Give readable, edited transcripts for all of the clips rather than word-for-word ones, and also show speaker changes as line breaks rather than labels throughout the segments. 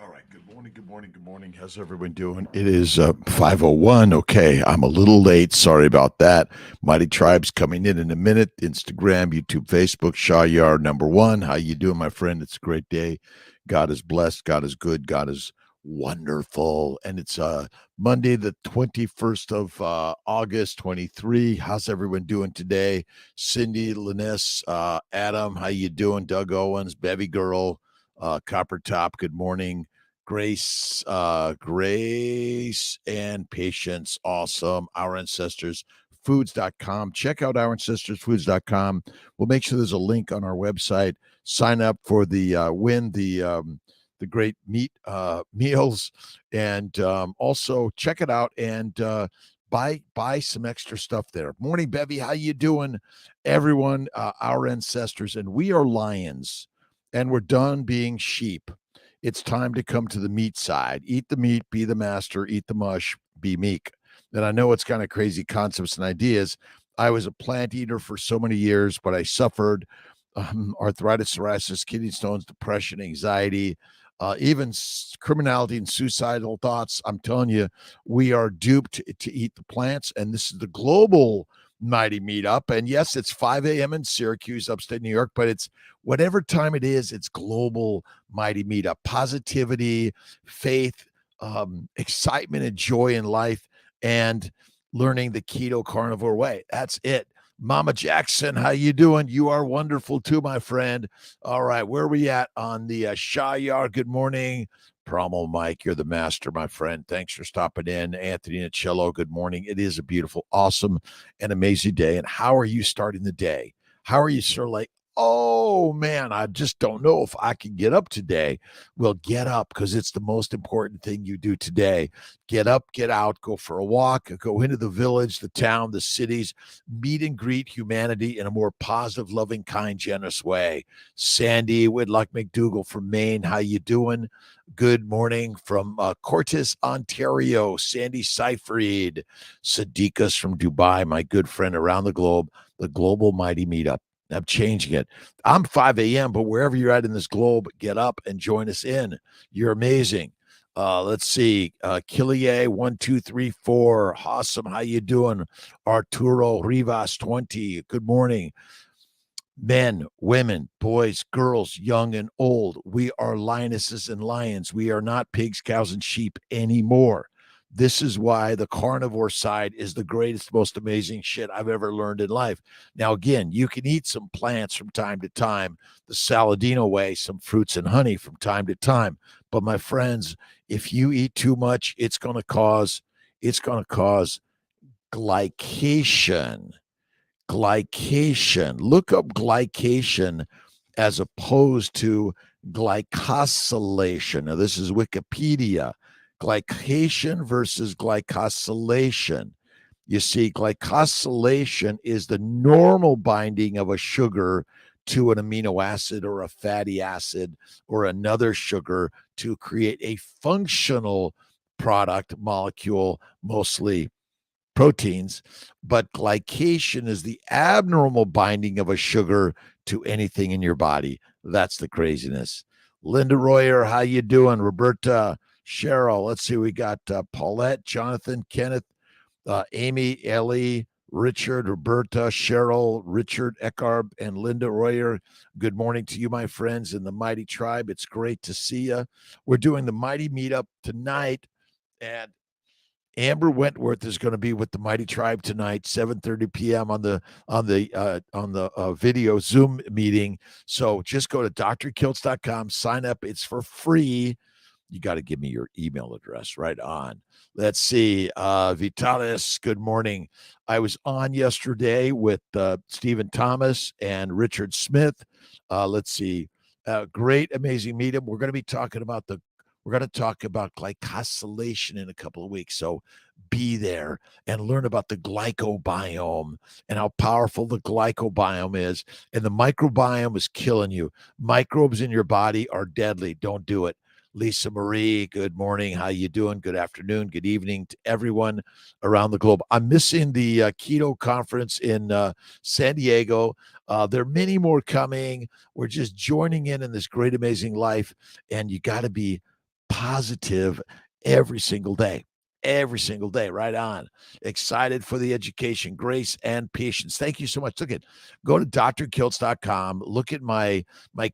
All right. Good morning. Good morning. Good morning. How's everyone doing? It is 5:01. Okay. I'm a little late. Sorry about that. Mighty Tribes coming in a minute. Instagram, YouTube, Facebook, Shaw Yard number one. How you doing, my friend? It's a great day. God is blessed. God is good. God is wonderful. And it's Monday, the 21st of August, 23. How's everyone doing today? Cindy, Linus, Adam, how you doing? Doug Owens, Bevy Girl, Copper Top, good morning. Grace and patience. Awesome. Our Ancestors Foods.com. Check out Our Ancestors Foods.com. We'll make sure there's a link on our website. Sign up for the the great meat meals, and also check it out and buy some extra stuff there. Morning, Bevy. How you doing, everyone? Our ancestors, and we are lions, and we're done being sheep. It's time to come to the meat side. Eat the meat, be the master, eat the mush, be meek. And I know it's kind of crazy concepts and ideas. I was a plant eater for so many years, but I suffered arthritis, psoriasis, kidney stones, depression, anxiety, even criminality and suicidal thoughts. I'm telling you, we are duped to eat the plants. And this is the global mighty meetup. And yes, it's 5 a.m. in Syracuse, upstate New York, but it's whatever time it is, it's global mighty meetup. Positivity, faith, excitement, and joy in life, and learning the keto carnivore way. That's it. Mama Jackson, how you doing? You are wonderful too, my friend. All right, where are we at on the Shaw Yard? Good morning. Promo Mike, you're the master, my friend. Thanks for stopping in. Anthony Nicello, good morning. It is a beautiful, awesome, and amazing day. And how are you starting the day? How are you, sir? Like, oh man, I just don't know if I can get up today. Well, get up, because it's the most important thing you do today. Get up, get out, go for a walk, go into the village, the town, the cities, meet and greet humanity in a more positive, loving, kind, generous way. Sandy Whitlock McDougall from Maine, how you doing? Good morning from Cortes, Ontario. Sandy Seyfried, Sadiqas from Dubai, my good friend around the globe, the Global Mighty Meetup. I'm changing it. I'm 5 a.m., but wherever you're at in this globe, get up and join us in. You're amazing. Let's see. Killier, 1234. Awesome. How you doing? Arturo Rivas, 20. Good morning. Men, women, boys, girls, young and old. We are lionesses and lions. We are not pigs, cows, and sheep anymore. This is why the carnivore side is the greatest, most amazing shit I've ever learned in life. Now, again, you can eat some plants from time to time, the Saladino way, some fruits and honey from time to time. But my friends, if you eat too much, it's going to cause glycation. Glycation. Look up glycation as opposed to glycosylation. Now, this is Wikipedia. Glycation versus glycosylation. You see, glycosylation is the normal binding of a sugar to an amino acid or a fatty acid or another sugar to create a functional product molecule, mostly proteins, but glycation is the abnormal binding of a sugar to anything in your body. That's the craziness. Linda Royer, how you doing? Roberta, Cheryl, let's see, we got Paulette, Jonathan, Kenneth, Amy, Ellie, Richard, Roberta, Cheryl, Richard, Eckarb, and Linda Royer. Good morning to you, my friends in the Mighty Tribe. It's great to see you. We're doing the Mighty Meetup tonight, and Amber Wentworth is going to be with the Mighty Tribe tonight, 7:30 p.m. on the video Zoom meeting. So just go to drkiltz.com, sign up. It's for free. You got to give me your email address right on. Let's see. Vitalis, good morning. I was on yesterday with Stephen Thomas and Richard Smith. Let's see. Great, amazing meetup. We're going to talk about glycosylation in a couple of weeks. So be there and learn about the glycobiome and how powerful the glycobiome is. And the microbiome is killing you. Microbes in your body are deadly. Don't do it. Lisa Marie, good morning. How you doing? Good afternoon. Good evening to everyone around the globe. I'm missing the Keto conference in San Diego. There are many more coming. We're just joining in this great, amazing life. And you got to be positive every single day. Every single day, right on. Excited for the education, grace, and patience. Thank you so much. Look at, go to drkiltz.com. Look at my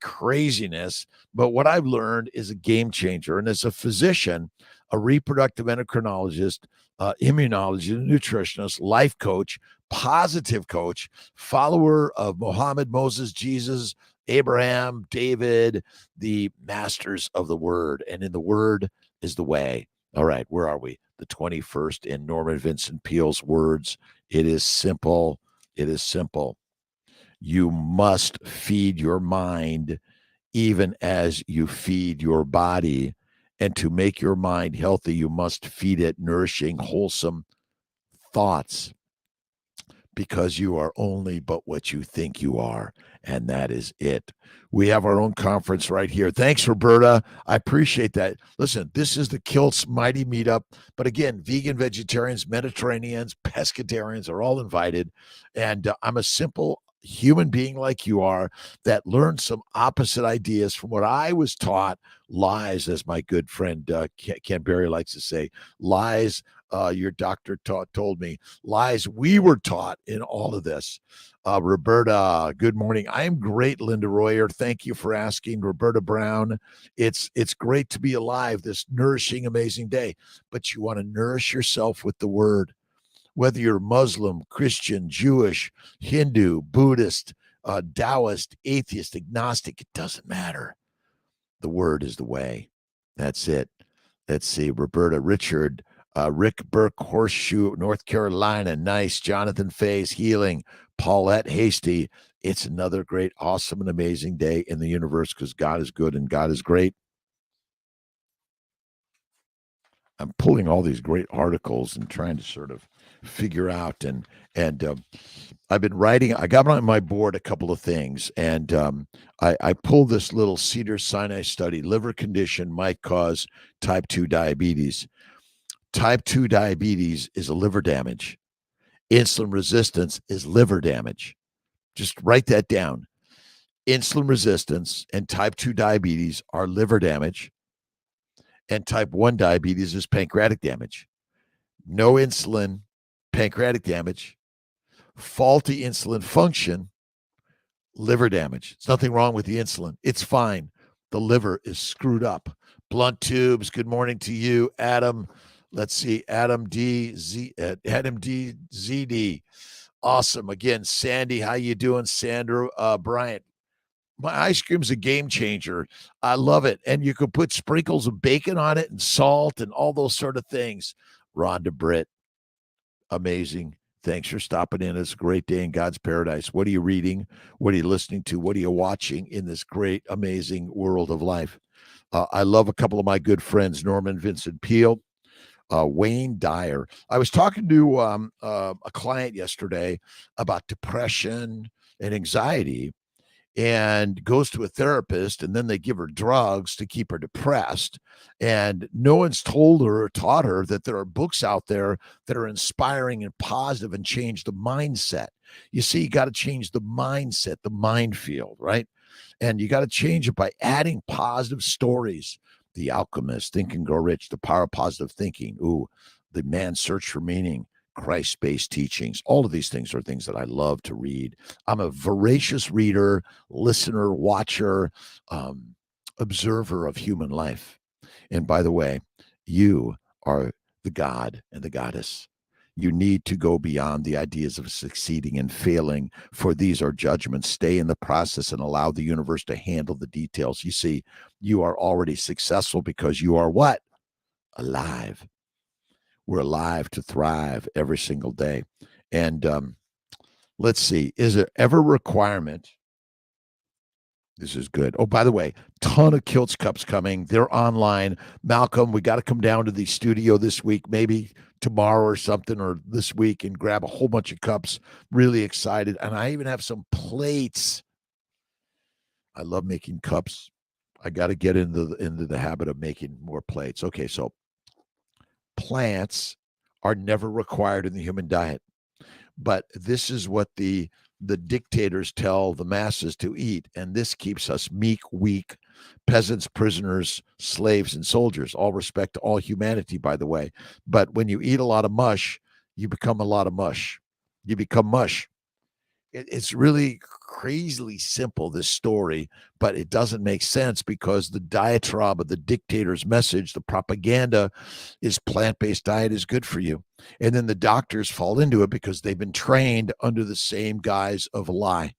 craziness. But what I've learned is a game changer. And as a physician, a reproductive endocrinologist, immunologist, nutritionist, life coach, positive coach, follower of Muhammad, Moses, Jesus, Abraham, David, the masters of the word. And in the word is the way. All right, where are we? The 21st in Norman Vincent Peale's words. It is simple. It is simple. You must feed your mind even as you feed your body. And to make your mind healthy, you must feed it nourishing, wholesome thoughts, because you are only but what you think you are. And that is it. We have our own conference right here. Thanks, Roberta. I appreciate that. Listen, this is the Kiltz Mighty Meetup. But again, vegan, vegetarians, Mediterraneans, pescatarians are all invited. And I'm a simple human being like you are that learned some opposite ideas from what I was taught. Lies, as my good friend Ken Berry likes to say, lies your doctor told me, lies we were taught in all of this. Roberta, good morning. I am great, Linda Royer. Thank you for asking. Roberta Brown, it's great to be alive this nourishing, amazing day. But you want to nourish yourself with the word. Whether you're Muslim, Christian, Jewish, Hindu, Buddhist, Taoist, atheist, agnostic, it doesn't matter. The word is the way. That's it. Let's see. Roberta, Richard, Rick Burke, Horseshoe, North Carolina. Nice. Jonathan Fays, Healing. Paulette Hasty. It's another great, awesome, and amazing day in the universe because God is good and God is great. I'm pulling all these great articles and trying to sort of figure out and I've been writing. I got on my board a couple of things, and I pulled this little Cedars-Sinai study. Liver condition might cause type 2 diabetes. Type 2 diabetes is a liver damage. Insulin resistance is liver damage. Just write that down. Insulin resistance and type 2 diabetes are liver damage, and type 1 diabetes is pancreatic damage. No insulin, pancreatic damage. Faulty insulin function, liver damage. There's nothing wrong with the insulin. It's fine. The liver is screwed up. Blunt tubes, good morning to you, Adam. Let's see, Adam DZD. Awesome. Again, Sandy, how you doing, Sandra? Bryant, my ice cream's a game changer. I love it. And you could put sprinkles of bacon on it and salt and all those sort of things. Rhonda Britt, amazing. Thanks for stopping in. It's a great day in God's paradise. What are you reading? What are you listening to? What are you watching in this great, amazing world of life? I love a couple of my good friends, Norman Vincent Peale, Wayne Dyer. I was talking to a client yesterday about depression and anxiety, and goes to a therapist, and then they give her drugs to keep her depressed. And no one's told her or taught her that there are books out there that are inspiring and positive and change the mindset. You see, you got to change the mindset, the mind field, right? And you got to change it by adding positive stories. The Alchemist, Think and Grow Rich, The Power of Positive Thinking. Ooh, The Man's Search for Meaning, Christ-based teachings. All of these things are things that I love to read. I'm a voracious reader, listener, watcher, observer of human life. And by the way, you are the God and the goddess. You need to go beyond the ideas of succeeding and failing, for these are judgments. Stay in the process and allow the universe to handle the details. You see, you are already successful because you are what? Alive. We're alive to thrive every single day. And let's see, is there ever a requirement? This is good. Oh, by the way, ton of Kiltz cups coming. They're online. Malcolm, we got to come down to the studio this week, maybe tomorrow or something, or this week, and grab a whole bunch of cups. Really excited. And I even have some plates. I love making cups. I got to get into the habit of making more plates. Okay, so plants are never required in the human diet. But this is what the dictators tell the masses to eat, and this keeps us meek, weak, peasants, prisoners, slaves, and soldiers. All respect to all humanity, by the way. But when you eat a lot of mush, you become a lot of mush. You become mush. It's really crazily simple, this story, but it doesn't make sense because the diatribe of the dictator's message, the propaganda, is plant-based diet is good for you. And then the doctors fall into it because they've been trained under the same guise of a lie.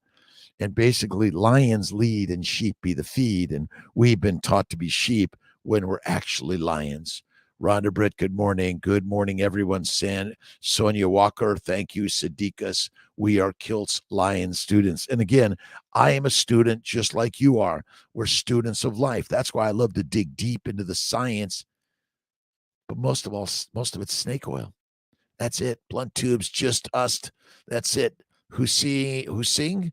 And basically, lions lead and sheep be the feed. And we've been taught to be sheep when we're actually lions. Rhonda Britt, good morning. Good morning, everyone. Sonia Walker, thank you. Sadiqas, we are Kiltz Lion students. And again, I am a student just like you are. We're students of life. That's why I love to dig deep into the science. But most of it's snake oil. That's it. Blunt tubes, just us. That's it. Husing.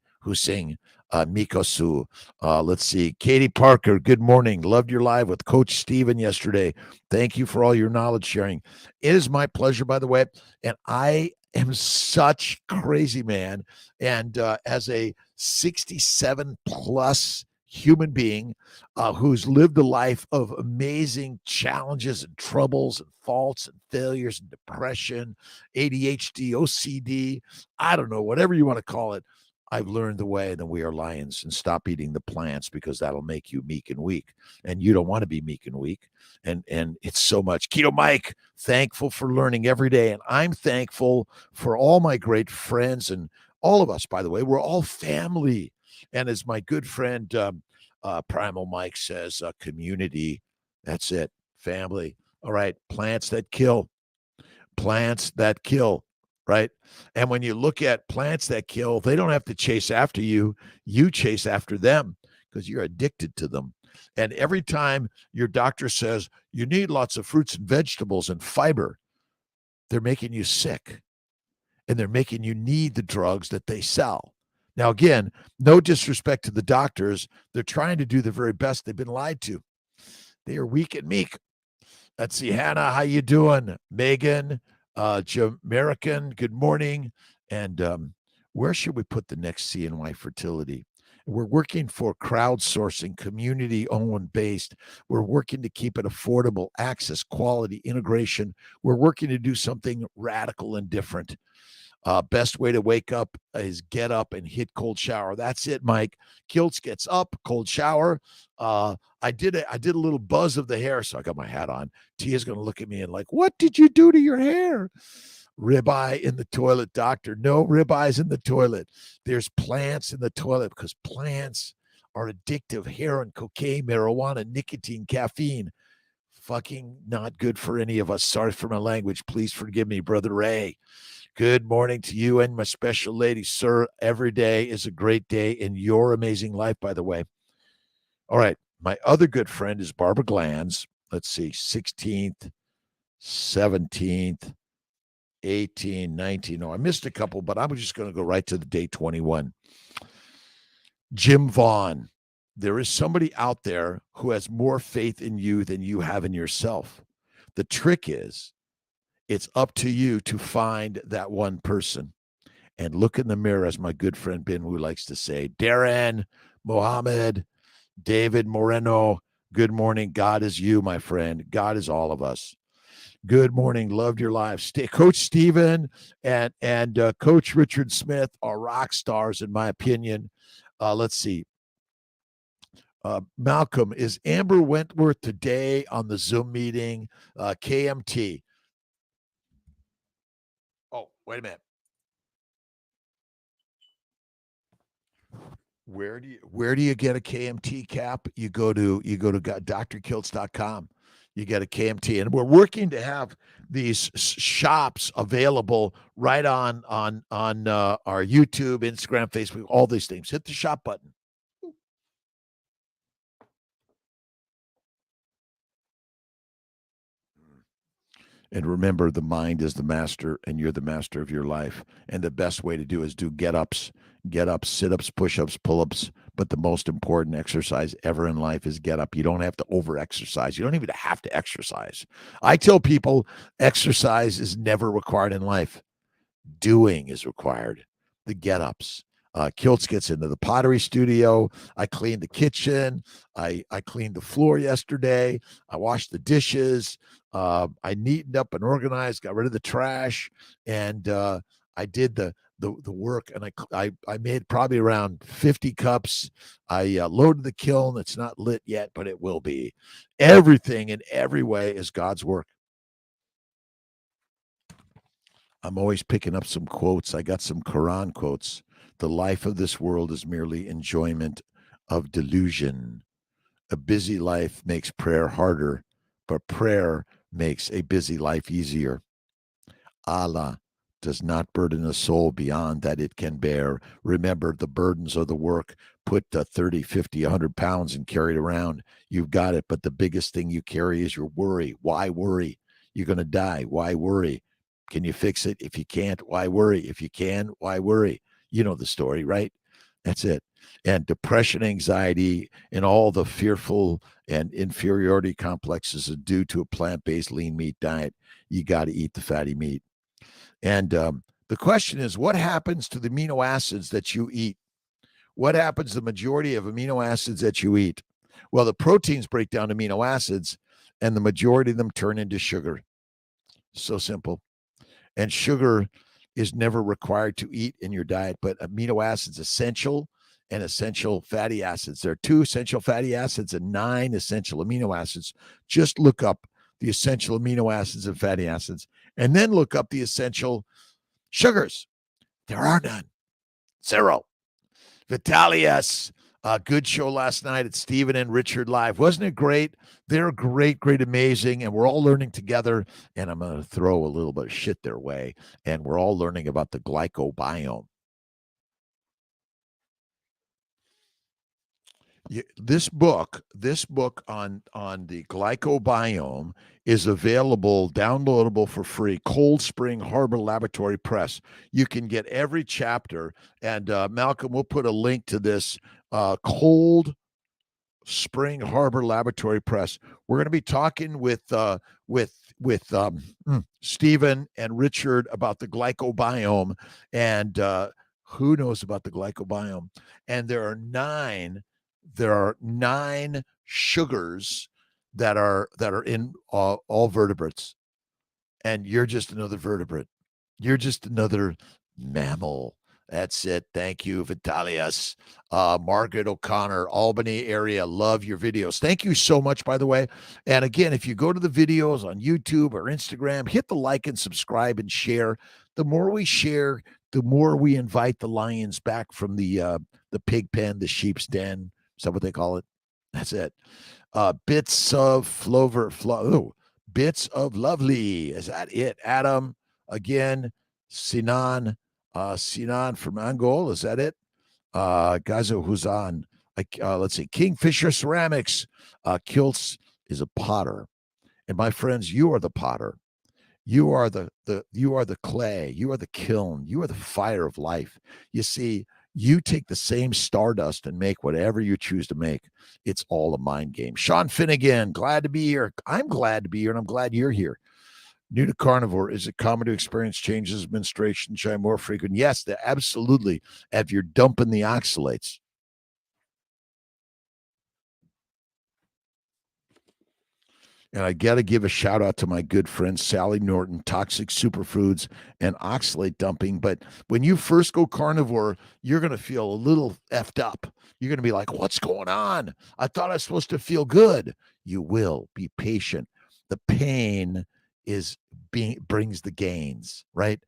Mikosu. Let's see. Katie Parker, good morning. Loved your live with Coach Steven yesterday. Thank you for all your knowledge sharing. It is my pleasure, by the way. And I am such crazy man. And as a 67 plus human being who's lived a life of amazing challenges and troubles and faults and failures and depression, ADHD, OCD, I don't know, whatever you want to call it. I've learned the way that we are lions, and stop eating the plants because that'll make you meek and weak. And you don't want to be meek and weak. And it's so much. Keto Mike, thankful for learning every day. And I'm thankful for all my great friends and all of us, by the way. We're all family. And as my good friend Primal Mike says, community. That's it. Family. All right. Plants that kill. Plants that kill. Right. And when you look at plants that kill, they don't have to chase after you. You chase after them because you're addicted to them. And every time your doctor says you need lots of fruits and vegetables and fiber, they're making you sick. And they're making you need the drugs that they sell. Now, again, no disrespect to the doctors. They're trying to do the very best. They've been lied to. They are weak and meek. Let's see, Hannah, how you doing? Megan, Jamaican, good morning. And where should we put the next CNY Fertility? We're working for crowdsourcing, community-owned based. We're working to keep it affordable, access, quality, integration. We're working to do something radical and different. Best way to wake up is get up and hit cold shower. That's it, Mike. Kiltz gets up, cold shower. I did a little buzz of the hair, so I got my hat on. Tia's going to look at me and like, what did you do to your hair? Ribeye in the toilet, doctor. No ribeyes in the toilet. There's plants in the toilet because plants are addictive. Heroin, cocaine, marijuana, nicotine, caffeine. Fucking not good for any of us. Sorry for my language. Please forgive me, Brother Ray. Good morning to you and my special lady, sir. Every day is a great day in your amazing life, by the way. All right. My other good friend is Barbara Glanz. Let's see, 16th, 17th, 18, 19. No, I missed a couple, but I'm just going to go right to the day 21. Jim Vaughn. There is somebody out there who has more faith in you than you have in yourself. The trick is, it's up to you to find that one person and look in the mirror, as my good friend Ben Wu likes to say. Darren, Mohammed, David Moreno, good morning. God is you, my friend. God is all of us. Good morning. Loved your live. Coach Steven and Coach Richard Smith are rock stars, in my opinion. Let's see. Malcolm, is Amber Wentworth today on the Zoom meeting? KMT. Oh, wait a minute. Where do you get a KMT cap? You go to Dr.Kiltz.com. You get a KMT, and we're working to have these shops available right on our YouTube, Instagram, Facebook, all these things. Hit the shop button. And remember, the mind is the master, and you're the master of your life. And the best way to do is do get-ups, sit-ups, push-ups, pull-ups. But the most important exercise ever in life is get up. You don't have to over-exercise. You don't even have to exercise. I tell people exercise is never required in life. Doing is required. The get-ups. Kiltz gets into the pottery studio. I cleaned the kitchen. I cleaned the floor yesterday. I washed the dishes. I neatened up and organized, got rid of the trash, and I did the work. And I made probably around 50 cups. I loaded the kiln. It's not lit yet, but it will be. Everything in every way is God's work. I'm always picking up some quotes. I got some Quran quotes. The life of this world is merely enjoyment of delusion. A busy life makes prayer harder, but prayer makes a busy life easier. Allah does not burden a soul beyond that it can bear. Remember, the burdens of the work. Put 30, 50, 100 pounds and carry it around. You've got it. But the biggest thing you carry is your worry. Why worry? You're going to die. Why worry? Can you fix it? If you can't, why worry? If you can, why worry? You know the story, right? That's it. And depression, anxiety, and all the fearful and inferiority complexes are due to a plant-based lean meat diet. You got to eat the fatty meat. And the question is, what happens to the amino acids that you eat? What happens to the majority of amino acids that you eat? Well, the proteins break down amino acids, and the majority of them turn into sugar. So simple. And sugar is never required to eat in your diet, but amino acids essential and essential fatty acids. There are 2 essential fatty acids and 9 essential amino acids. Just look up the essential amino acids and fatty acids, and then look up the essential sugars. There are none. 0. Vitalius, good show last night at Stephen and Richard Live. Wasn't it great? They're great, amazing, and we're all learning together. And I'm going to throw a little bit of shit their way, and we're all learning about the glycobiome. This book on the glycobiome is available, downloadable for free. Cold Spring Harbor Laboratory Press. You can get every chapter, and Malcolm, we'll put a link to this. Cold Spring Harbor Laboratory Press. We're going to be talking with Stephen and Richard about the glycobiome, and who knows about the glycobiome. And there are nine sugars that are in all vertebrates, and you're just another vertebrate. You're just another mammal. That's it. Thank you, Vitalius. Margaret O'Connor, Albany area. Love your videos. Thank you so much, by the way. And again, if you go to the videos on YouTube or Instagram, hit the like and subscribe and share. The more we share, the more we invite the lions back from the pig pen, the sheep's den. Is that what they call it? That's it. Bits of Bits of Lovely. Is that it? Adam, again, Sinan from Angol. Is that it? Gazo Huzan. Let's see. Kingfisher Ceramics. Kiltz is a potter. And my friends, you are the potter. You are the clay. You are the kiln. You are the fire of life. You see, you take the same stardust and make whatever you choose to make. It's all a mind game. Sean Finnegan, glad to be here. I'm glad to be here, and I'm glad you're here. New to carnivore, is it common to experience changes of menstruation, which more frequent? Yes, absolutely. If you're dumping the oxalates. And I got to give a shout out to my good friend, Sally Norton, Toxic Superfoods and Oxalate Dumping. But when you first go carnivore, you're going to feel a little effed up. You're going to be like, what's going on? I thought I was supposed to feel good. You will. Be patient. The pain brings the gains, right?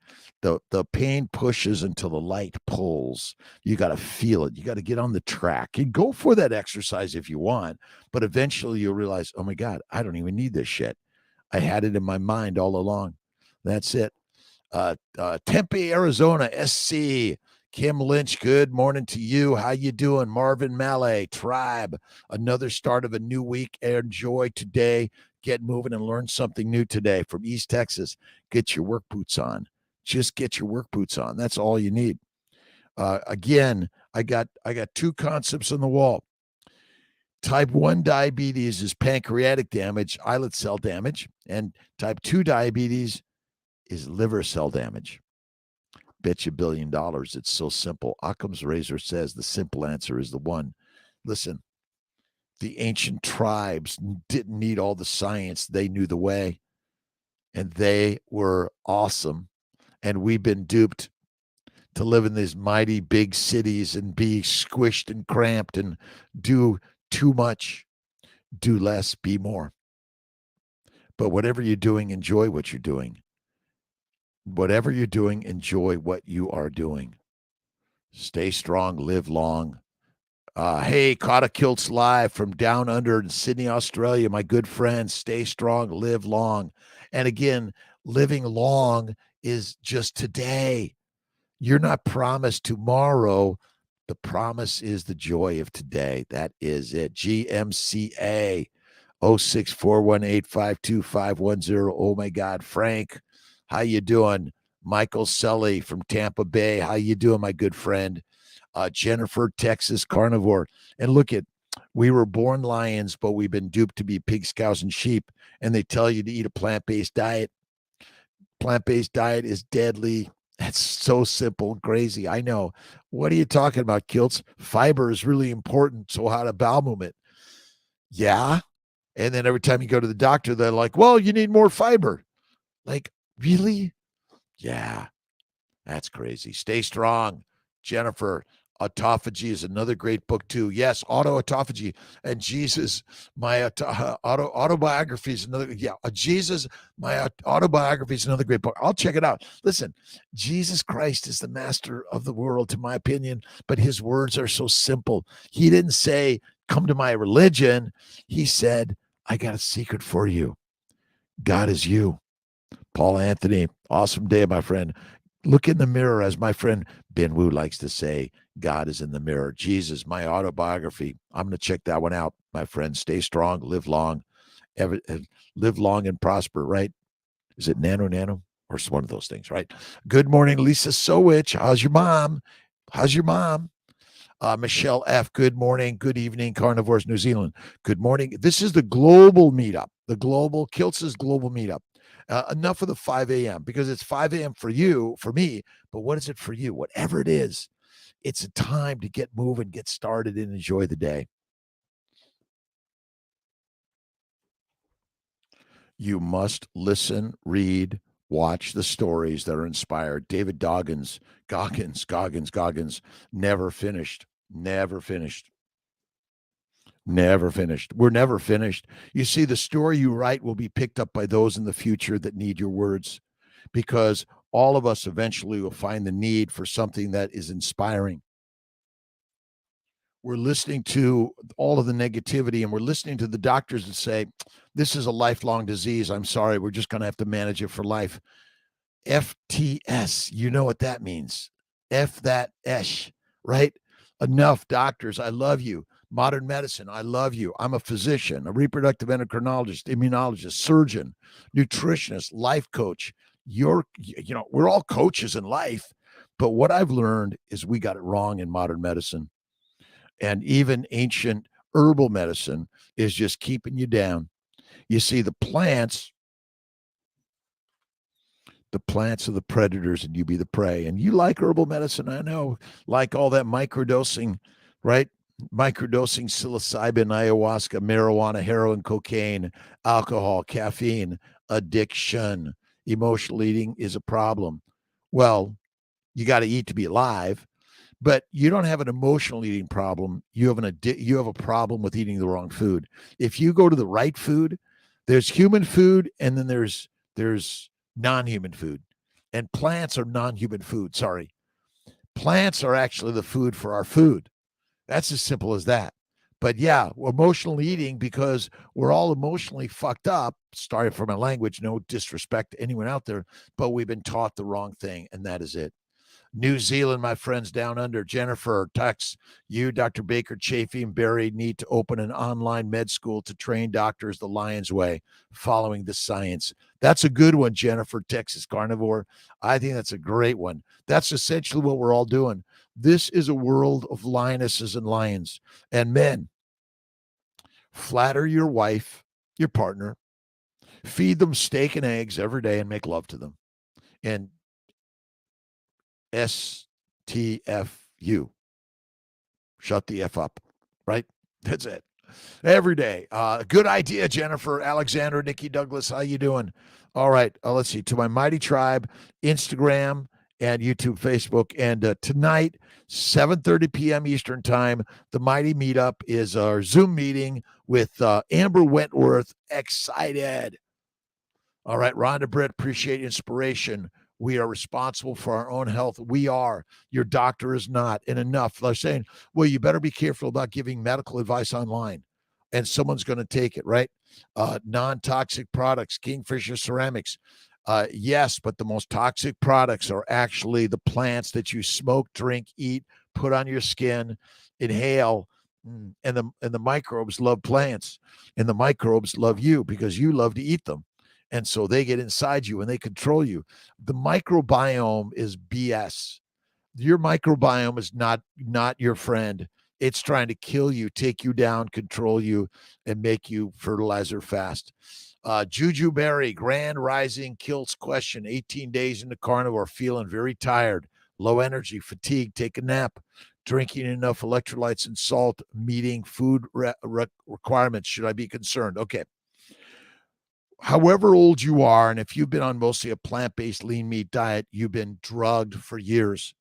The pain pushes until the light pulls. You got to feel it. You got to get on the track and go for that exercise if you want, but eventually you'll realize, oh my God, I don't even need this shit. I had it in my mind all along. That's it. Tempe, Arizona, SC. Kim Lynch, good morning to you. How you doing? Marvin Mallet, Tribe. Another start of a new week. Enjoy today. Get moving and learn something new today. From East Texas, get your work boots on. Just get your work boots on. That's all you need. Again, I got 2 concepts on the wall. Type 1 diabetes is pancreatic damage, islet cell damage, and type 2 diabetes is liver cell damage. Bet you $1 billion. It's so simple. Occam's razor says the simple answer is the one. Listen, the ancient tribes didn't need all the science. They knew the way, and they were awesome. And we've been duped to live in these mighty big cities and be squished and cramped and do too much, do less, be more. But whatever you're doing, enjoy what you're doing. Whatever you're doing, enjoy what you are doing. Stay strong, live long. Hey, Kiltz live from down under in Sydney, Australia. My good friends, stay strong, live long. And again, living long is just today. You're not promised tomorrow. The promise is the joy of today. That is it. GMCA 0641852510. Oh my God, Frank, how you doing? Michael Sully from Tampa Bay. How you doing, my good friend? Jennifer, Texas Carnivore. And look at, we were born lions, but we've been duped to be pigs, cows, and sheep. And they tell you to eat a plant-based diet. Plant-based diet is deadly. That's so simple and crazy. I know. What are you talking about, Kiltz? Fiber is really important. So how to bowel movement? Yeah. And then every time you go to the doctor, they're like, well, you need more fiber. Like, really? Yeah. That's crazy. Stay strong. Jennifer, Autophagy is another great book too. Yes, Autophagy. And Jesus, my autobiography is another. Yeah, Jesus, my autobiography is another great book. I'll check it out. Listen, Jesus Christ is the master of the world, to my opinion, but his words are so simple. He didn't say, come to my religion. He said, I got a secret for you. God is you. Paul Anthony, awesome day, my friend. Look in the mirror, as my friend Ben Wu likes to say, God is in the mirror. Jesus, my autobiography. I'm going to check that one out, my friend. Stay strong, live long, live long and prosper, right? Is it nano? Or it's one of those things, right? Good morning, Lisa Sowich. How's your mom? Michelle F., good morning. Good evening, Carnivores New Zealand. Good morning. This is the global meetup, the global Kiltz's global meetup. Enough of the 5 a.m. because it's 5 a.m. for you, for me, but what is it for you? Whatever it is, it's a time to get moving, get started, and enjoy the day. You must listen, read, watch the stories that are inspired. David Goggins, never finished. We're never finished. You see, the story you write will be picked up by those in the future that need your words, because all of us eventually will find the need for something that is inspiring. We're listening to all of the negativity, and we're listening to the doctors that say, this is a lifelong disease. I'm sorry, we're just going to have to manage it for life. FTS, you know what that means. F that esh, right? Enough, doctors. I love you. Modern medicine, I love you. I'm a physician, a reproductive endocrinologist, immunologist, surgeon, nutritionist, life coach. We're all coaches in life. But what I've learned is we got it wrong in modern medicine. And even ancient herbal medicine is just keeping you down. You see, the plants are the predators and you be the prey. And you like herbal medicine, I know, like all that microdosing, right? Microdosing psilocybin, ayahuasca, marijuana, heroin, cocaine, alcohol, caffeine, addiction, emotional eating is a problem. Well, you got to eat to be alive, but you don't have an emotional eating problem. You have a problem with eating the wrong food. If you go to the right food, there's human food, and then there's non-human food, and plants are non-human food. Sorry. Plants are actually the food for our food. That's as simple as that. But yeah, emotional eating, because we're all emotionally fucked up. Sorry for my language, no disrespect to anyone out there, but we've been taught the wrong thing, and that is it. New Zealand, my friends down under, Jennifer, Tex, you, Dr. Baker, Chafee, and Barry need to open an online med school to train doctors the Lion's way, following the science. That's a good one, Jennifer, Texas Carnivore. I think that's a great one. That's essentially what we're all doing. This is a world of lionesses and lions. And men, flatter your wife, your partner, feed them steak and eggs every day and make love to them. And STFU. Shut the F up, right? That's it. Every day. Good idea, Jennifer, Alexander, Nikki Douglas. How you doing? All right. Let's see. To my mighty tribe, Instagram and YouTube, Facebook. And tonight, 7:30 p.m. Eastern time, the Mighty Meetup is our Zoom meeting with Amber Wentworth. Excited. All right, Rhonda Britt, appreciate inspiration. We are responsible for our own health. We are. Your doctor is not. And enough. They're saying, well, you better be careful about giving medical advice online. And someone's going to take it, right? Non-toxic products, Kingfisher Ceramics. Yes, but the most toxic products are actually the plants that you smoke, drink, eat, put on your skin, inhale. And the microbes love plants. And the microbes love you because you love to eat them. And so they get inside you and they control you. The microbiome is BS. Your microbiome is not your friend. It's trying to kill you, take you down, control you, and make you fertilizer fast. Juju Berry, Grand Rising Kiltz question. 18 days into carnivore, feeling very tired, low energy, fatigue, take a nap, drinking enough electrolytes and salt, meeting food requirements. Should I be concerned? Okay. However old you are, and if you've been on mostly a plant-based lean meat diet, you've been drugged for years.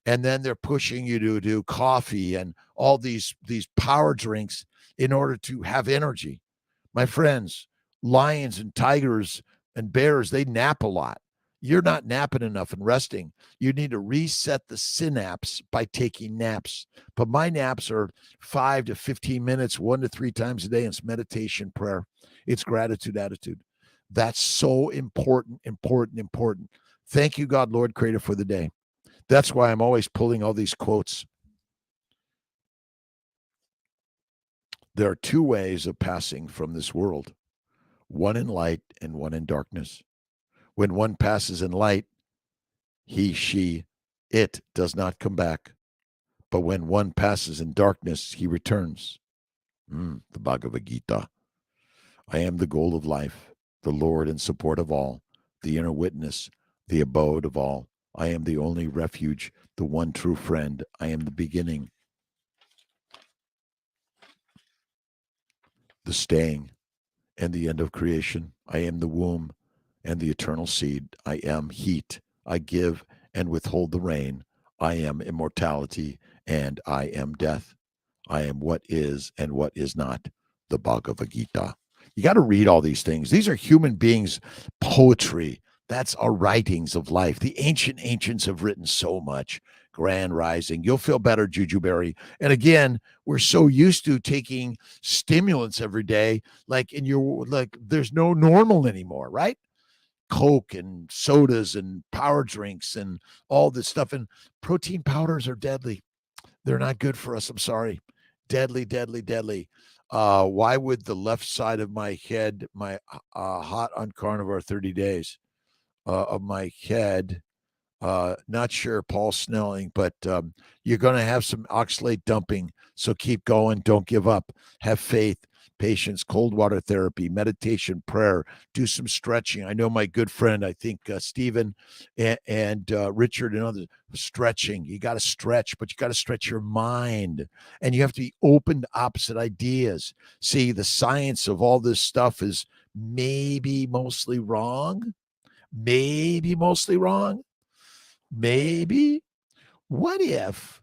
And then they're pushing you to do coffee and all these power drinks in order to have energy. My friends, lions and tigers and bears, they nap a lot. You're not napping enough and resting. You need to reset the synapse by taking naps. But my naps are 5 to 15 minutes, 1 to 3 times a day. It's meditation, prayer. It's gratitude, attitude. That's so important. Thank you, God, Lord, Creator, for the day. That's why I'm always pulling all these quotes. There are 2 ways of passing from this world, one in light and one in darkness. When one passes in light, he, she, it does not come back. But when one passes in darkness, he returns. The Bhagavad Gita. I am the goal of life, the Lord in support of all, the inner witness, the abode of all. I am the only refuge, the one true friend. I am the beginning, the staying, and the end of creation. I am the womb and the eternal seed. I am heat. I give and withhold the rain. I am immortality and I am death. I am what is and what is not. The Bhagavad Gita. You got to read all these things. These are human beings' poetry. That's our writings of life. The ancients have written so much. Grand Rising. You'll feel better, Juju Berry. And again, we're so used to taking stimulants every day, there's no normal anymore, right? Coke and sodas and power drinks and all this stuff. And protein powders are deadly. They're not good for us. I'm sorry. Deadly. Why would the left side of my head, my hot on carnivore 30 days of my head, not sure, Paul Snelling, but you're going to have some oxalate dumping. So keep going. Don't give up. Have faith, patience, cold water therapy, meditation, prayer, do some stretching. I know my good friend, I think Stephen and Richard and others, stretching. You got to stretch, but you got to stretch your mind and you have to be open to opposite ideas. See, the science of all this stuff is maybe mostly wrong. Maybe. What if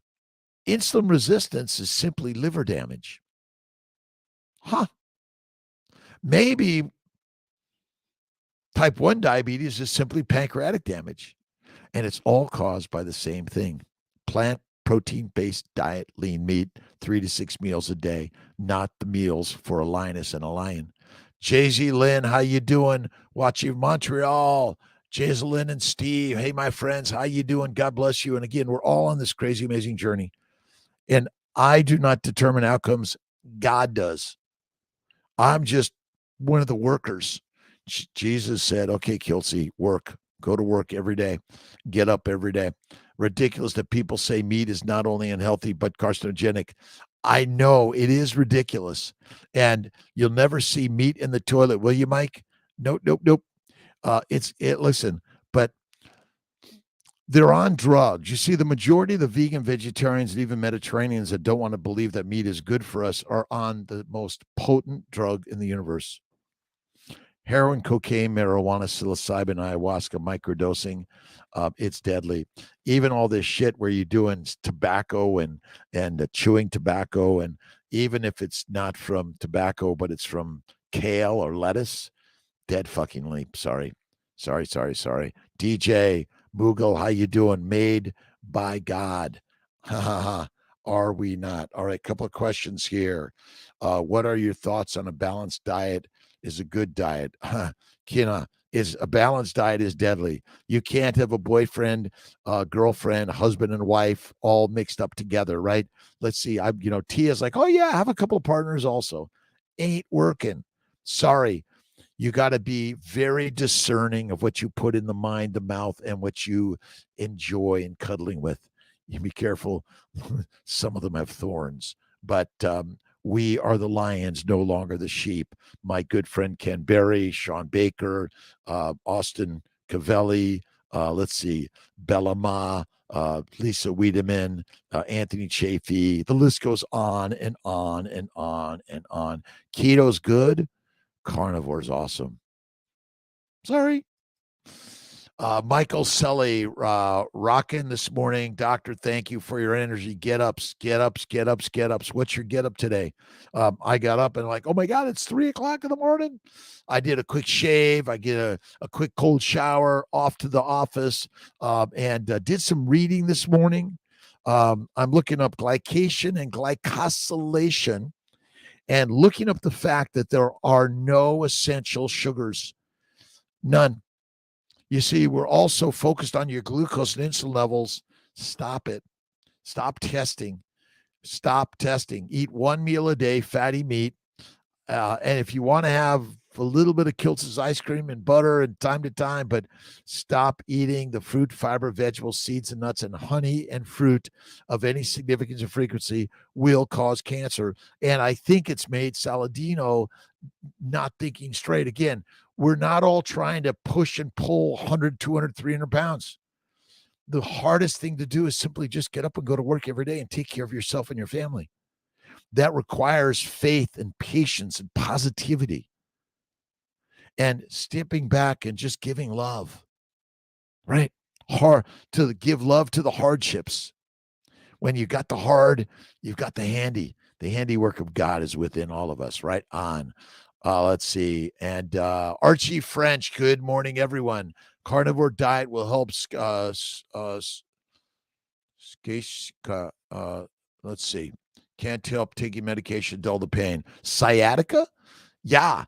insulin resistance is simply liver damage? Maybe type 1 diabetes is simply pancreatic damage. And it's all caused by the same thing. Plant protein-based diet, lean meat, 3 to 6 meals a day, not the meals for a lioness and a lion. Jay-Z Lynn, how you doing? Watching Montreal. Jay-Z-Lynn and Steve, hey, my friends, how you doing? God bless you. And again, we're all on this crazy, amazing journey. And I do not determine outcomes. God does. I'm just one of the workers. Jesus said, okay, Kiltz, work. Go to work every day. Get up every day. Ridiculous that people say meat is not only unhealthy, but carcinogenic. I know it is ridiculous. And you'll never see meat in the toilet, will you, Mike? Nope. Listen, but they're on drugs. You see, the majority of the vegan, vegetarians, and even Mediterraneans that don't want to believe that meat is good for us are on the most potent drug in the universe. Heroin, cocaine, marijuana, psilocybin, ayahuasca, microdosing. It's deadly. Even all this shit where you're doing tobacco and chewing tobacco, and even if it's not from tobacco, but it's from kale or lettuce, dead fucking leap. Sorry. DJ Moogle, how you doing? Made by God. Ha ha ha. Are we not? All right, couple of questions here. What are your thoughts on a balanced diet is a good diet? Kina, is a balanced diet is deadly. You can't have a boyfriend, girlfriend, husband and wife all mixed up together, right? Let's see. Tia's like, oh yeah, I have a couple of partners also. Ain't working. Sorry. You got to be very discerning of what you put in the mind, the mouth, and what you enjoy in cuddling with. You be careful. Some of them have thorns, but we are the lions, no longer the sheep. My good friend Ken Berry, Sean Baker, Austin Cavelli, let's see, Bella Ma, Lisa Wiedemann, Anthony Chafee. The list goes on and on and on and on. Keto's good. Carnivore's awesome. Sorry. Michael Sully, rocking this morning. Doctor, thank you for your energy. Get ups. What's your get up today? I got up and like, oh my God, it's 3:00 in the morning. I did a quick shave. I get a quick cold shower, off to the office, and did some reading this morning. I'm looking up glycation and glycosylation, and looking up the fact that there are no essential sugars. None. You see, we're also focused on your glucose and insulin levels. Stop it. Stop testing. Eat one meal a day, fatty meat. And if you want to have a little bit of Kiltz's ice cream and butter and time to time, but stop eating the fruit, fiber, vegetables, seeds, and nuts, and honey and fruit of any significance or frequency will cause cancer. And I think it's made Saladino not thinking straight. Again, we're not all trying to push and pull 100, 200, 300 pounds. The hardest thing to do is simply just get up and go to work every day and take care of yourself and your family. That requires faith and patience and positivity and stepping back and just giving love, right? To give love to the hardships. When you got the hard, you've got the handy. The handiwork of God is within all of us, right on. Let's see. And Archie French, good morning, everyone. Carnivore diet will help. Let's see. Can't help taking medication, dull the pain. Sciatica? Yeah.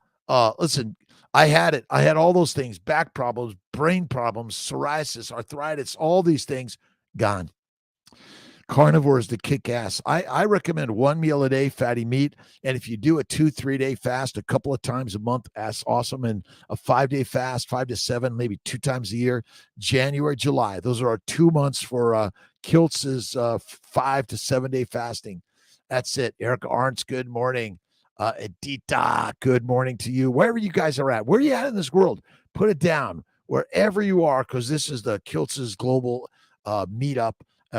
Listen, I had it. I had all those things, back problems, brain problems, psoriasis, arthritis, all these things gone. Carnivore is the kick ass. I recommend one meal a day, fatty meat. And if you do a 2-3 day fast a couple of times a month, that's awesome. And a 5-day fast, 5 to 7, maybe 2 times a year, January, July. Those are our 2 months for Kiltz's 5 to 7 day fasting. That's it. Erica Arntz, good morning. Edita, good morning to you. Wherever you guys are at, where are you at in this world? Put it down wherever you are, because this is the Kiltz's global meetup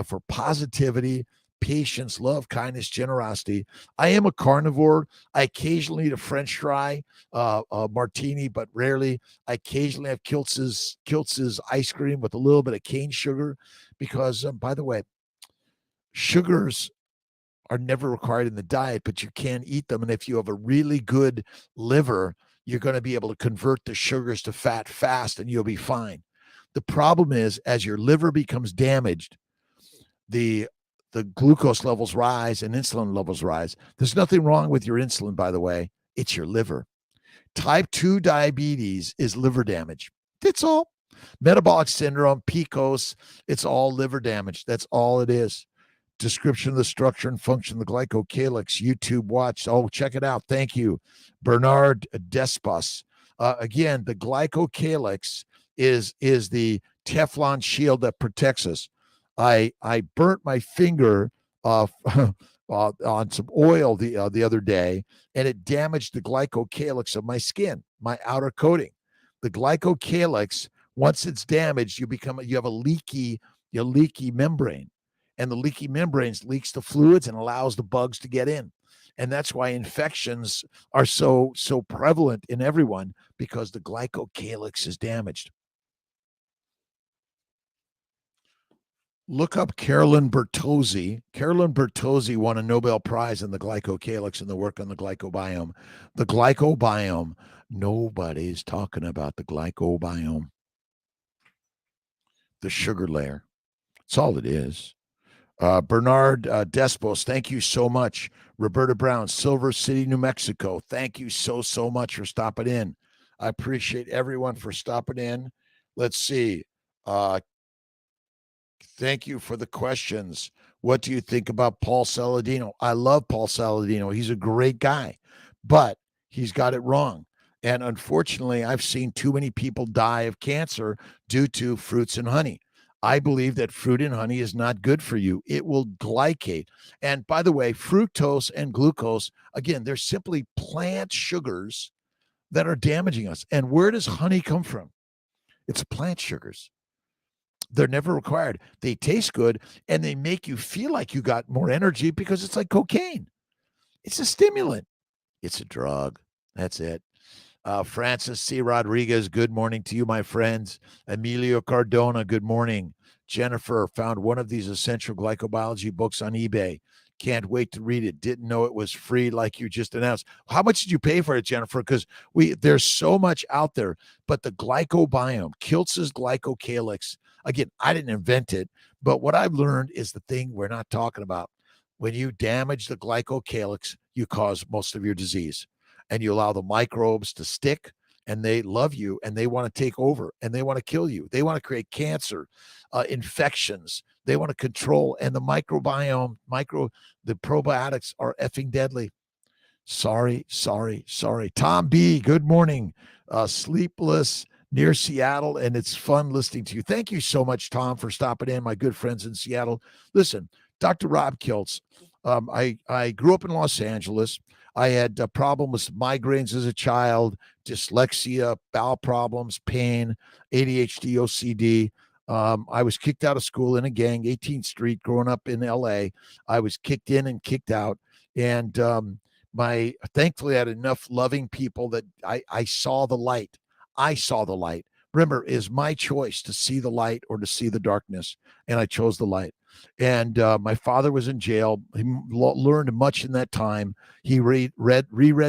for positivity, patience, love, kindness, generosity. I am a carnivore. I occasionally eat a French fry, a martini, but rarely. I occasionally have Kiltz's ice cream with a little bit of cane sugar, because, by the way, sugars are never required in the diet, but you can eat them. And if you have a really good liver, you're going to be able to convert the sugars to fat fast, and you'll be fine. The problem is, as your liver becomes damaged, the glucose levels rise and insulin levels rise. There's nothing wrong with your insulin, by the way. It's your liver. Type 2 diabetes is liver damage. That's all. Metabolic syndrome, PCOS, it's all liver damage. That's all it is. Description of the structure and function of the glycocalyx. YouTube watch. Oh, check it out. Thank you. Bernard Despos. Again, the glycocalyx is the Teflon shield that protects us. I burnt my finger on some oil the other day, and it damaged the glycocalyx of my skin, my outer coating. The glycocalyx, once it's damaged, you have a leaky your leaky membrane. And the leaky membranes leaks the fluids and allows the bugs to get in. And that's why infections are so prevalent in everyone, because the glycocalyx is damaged. Look up Carolyn Bertozzi. Carolyn Bertozzi won a Nobel Prize in the glycocalyx and the work on the glycobiome. The glycobiome, nobody's talking about the glycobiome. The sugar layer. That's all it is. Bernard Despos, thank you so much. Roberta Brown, Silver City, New Mexico. Thank you so much for stopping in. I appreciate everyone for stopping in. Let's see. Thank you for the questions. What do you think about Paul Saladino? I love Paul Saladino. He's a great guy, but he's got it wrong. And unfortunately, I've seen too many people die of cancer due to fruits and honey. I believe that fruit and honey is not good for you. It will glycate. And by the way, fructose and glucose, again, they're simply plant sugars that are damaging us. And where does honey come from? It's plant sugars. They're never required. They taste good and they make you feel like you got more energy because it's like cocaine. It's a stimulant. It's a drug. That's it. Francis C. Rodriguez, good morning to you, my friends. Emilio Cardona, good morning. Jennifer found one of these essential glycobiology books on eBay. Can't wait to read it. Didn't know it was free like you just announced. How much did you pay for it, Jennifer? Because there's so much out there. But the glycobiome, Kiltz's glycocalyx, again, I didn't invent it, but what I've learned is the thing we're not talking about. When you damage the glycocalyx, you cause most of your disease. And you allow the microbes to stick, and they love you, and they want to take over, and they want to kill you. They want to create cancer, infections. They want to control, and the microbiome, the probiotics are effing deadly. Sorry. Tom B., good morning. Sleepless near Seattle, and it's fun listening to you. Thank you so much, Tom, for stopping in, my good friends in Seattle. Listen, Dr. Rob Kiltz, I grew up in Los Angeles. I had problems with migraines as a child, dyslexia, bowel problems, pain, ADHD, OCD. I was kicked out of school in a gang, 18th Street, growing up in LA. I was kicked in and kicked out. And thankfully I had enough loving people that I saw the light. I saw the light. Remember, it is my choice to see the light or to see the darkness. And I chose the light. And my father was in jail. He learned much in that time. He reread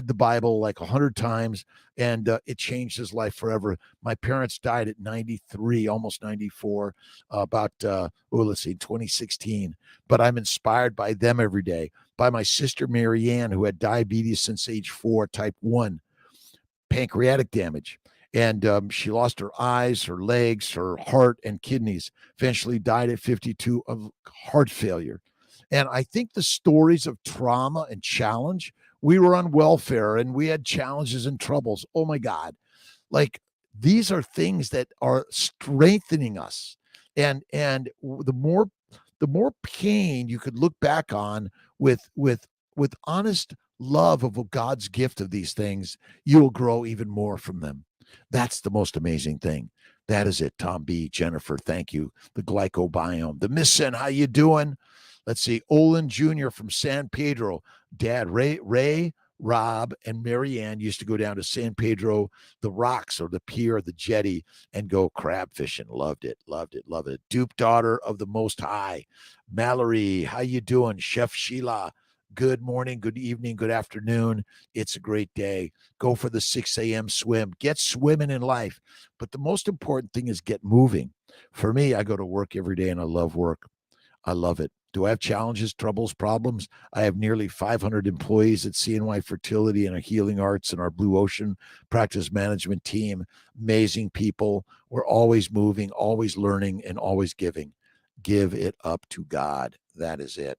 the Bible like 100 times, and it changed his life forever. My parents died at 93, almost 94, about 2016. But I'm inspired by them every day, by my sister Marianne, who had diabetes since age 4, type 1, pancreatic damage. And she lost her eyes, her legs, her heart, and kidneys. Eventually died at 52 of heart failure. And I think the stories of trauma and challenge, we were on welfare and we had challenges and troubles. Oh my God. Like, these are things that are strengthening us. And the more pain you could look back on with honest love of God's gift of these things, you will grow even more from them. That's the most amazing thing. That is it. Tom B., Jennifer, thank you. The glycobiome. The Missen, how you doing? Let's see. Olin Jr. from San Pedro. Dad, Ray, Rob, and Marianne used to go down to San Pedro, the rocks or the pier, the jetty, and go crab fishing. Loved it. Dupe daughter of the Most High. Mallory, how you doing? Chef Sheila, good morning, good evening, good afternoon. It's a great day. Go for the 6 a.m. swim. Get swimming in life. But the most important thing is get moving. For me, I go to work every day and I love work. I love it. Do I have challenges, troubles, problems? I have nearly 500 employees at CNY Fertility and our Healing Arts and our Blue Ocean practice management team. Amazing people. We're always moving, always learning, and always giving. Give it up to God. That is it.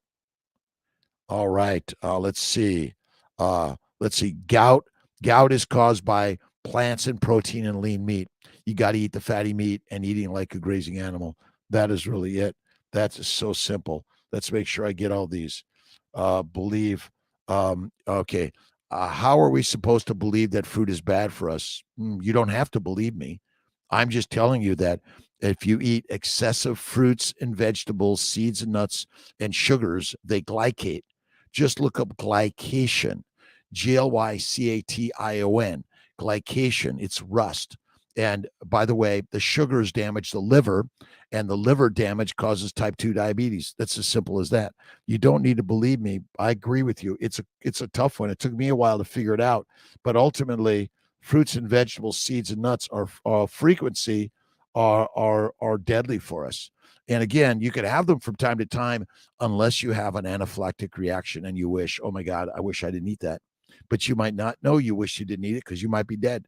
All right. Let's see. Gout. Gout is caused by plants and protein and lean meat. You got to eat the fatty meat and eating like a grazing animal. That is really it. That's so simple. Let's make sure I get all these. Believe. Okay. How are we supposed to believe that fruit is bad for us? You don't have to believe me. I'm just telling you that If you eat excessive fruits and vegetables, seeds and nuts, and sugars, they glycate. Just look up glycation, Glycation, glycation. It's rust. And by the way, the sugars damage the liver, and the liver damage causes type 2 diabetes. That's as simple as that. You don't need to believe me. I agree with you. It's a tough one. It took me a while to figure it out, but ultimately, fruits and vegetables, seeds and nuts are frequency are deadly for us. And again, you can have them from time to time unless you have an anaphylactic reaction and you wish, oh my God, I wish I didn't eat that. But you might not know you wish you didn't eat it because you might be dead.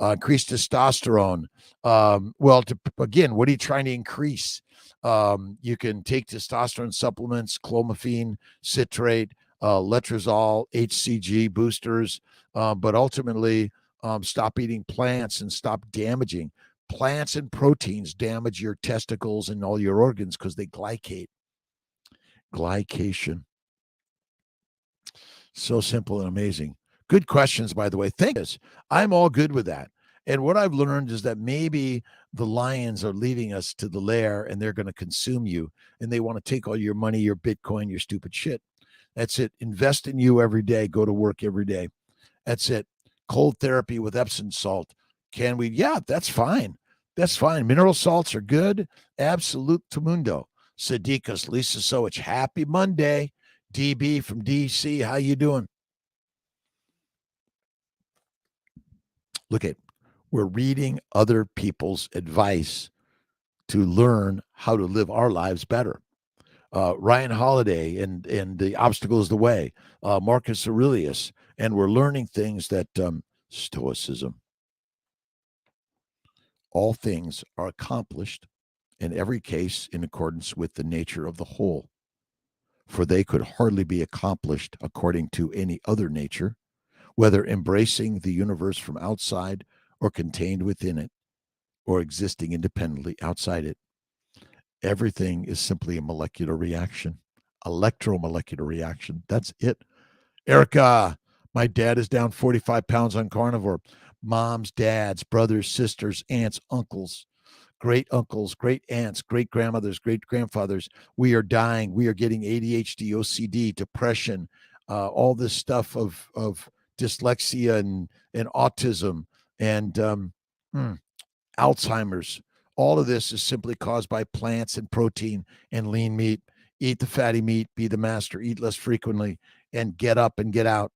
Increase testosterone. Again, what are you trying to increase? You can take testosterone supplements, clomiphene, citrate, letrozole, HCG boosters, but ultimately stop eating plants and stop damaging. Plants and proteins damage your testicles and all your organs because they glycate. Glycation. So simple and amazing. Good questions, by the way. Thank you. I'm all good with that. And what I've learned is that maybe the lions are leading us to the lair and they're going to consume you and they want to take all your money, your Bitcoin, your stupid shit. That's it. Invest in you every day. Go to work every day. That's it. Cold therapy with Epsom salt. Can we? Yeah, that's fine. That's fine. Mineral salts are good. Absolute Tamundo. Sadiqas, Lisa Sowich. Happy Monday. DB from DC. How you doing? Look at, we're reading other people's advice to learn how to live our lives better. Ryan Holiday and The Obstacle is the Way, Marcus Aurelius, and we're learning things that Stoicism. All things are accomplished in every case in accordance with the nature of the whole, for they could hardly be accomplished according to any other nature, whether embracing the universe from outside or contained within it, or existing independently outside it. Everything is simply a molecular reaction, electromolecular reaction. That's it. Erica, my dad is down 45 pounds on carnivore. Moms, dads, brothers, sisters, aunts, uncles, great aunts, great grandmothers, great grandfathers. We are dying. We are getting ADHD, OCD, depression, all this stuff of dyslexia and autism and Alzheimer's. All of this is simply caused by plants and protein and lean meat. Eat the fatty meat, be the master, eat less frequently, and get up and get out.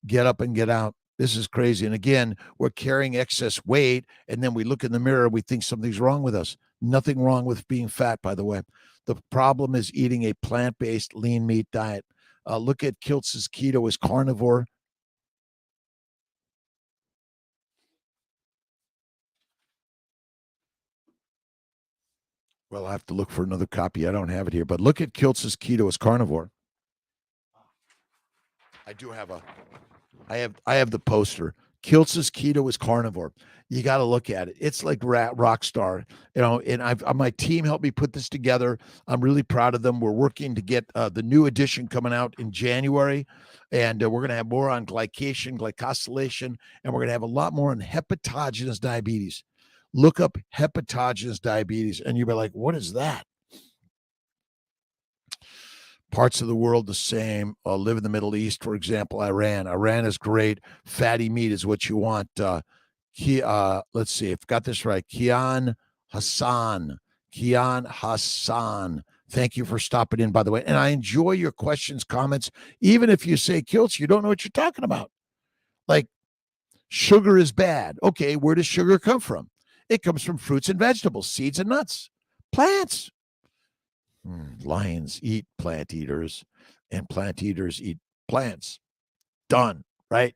Get up and get out. This is crazy. And again, we're carrying excess weight, and then we look in the mirror and we think something's wrong with us. Nothing wrong with being fat, by the way. The problem is eating a plant-based lean meat diet. Look at Kiltz's Keto is carnivore. Well, I have to look for another copy. I don't have it here, but look at Kiltz's Keto is carnivore. I do have I have the poster. Kiltz's Keto is carnivore. You got to look at it. It's like rock star, and my team helped me put this together. I'm really proud of them. We're working to get the new edition coming out in January, and we're going to have more on glycation, glycosylation, and we're going to have a lot more on hepatogenous diabetes. Look up hepatogenous diabetes, and you'll be like, what is that? Parts of the world the same. Live in the Middle East, for example, Iran. Iran is great. Fatty meat is what you want. Let's see if I got this right. Kian Hassan. Thank you for stopping in, by the way. And I enjoy your questions, comments, even if you say, Kiltz, you don't know what you're talking about. Like, sugar is bad. Okay, where does sugar come from? It comes from fruits and vegetables, seeds and nuts, plants. Lions eat plant eaters, and plant eaters eat plants. Done, right?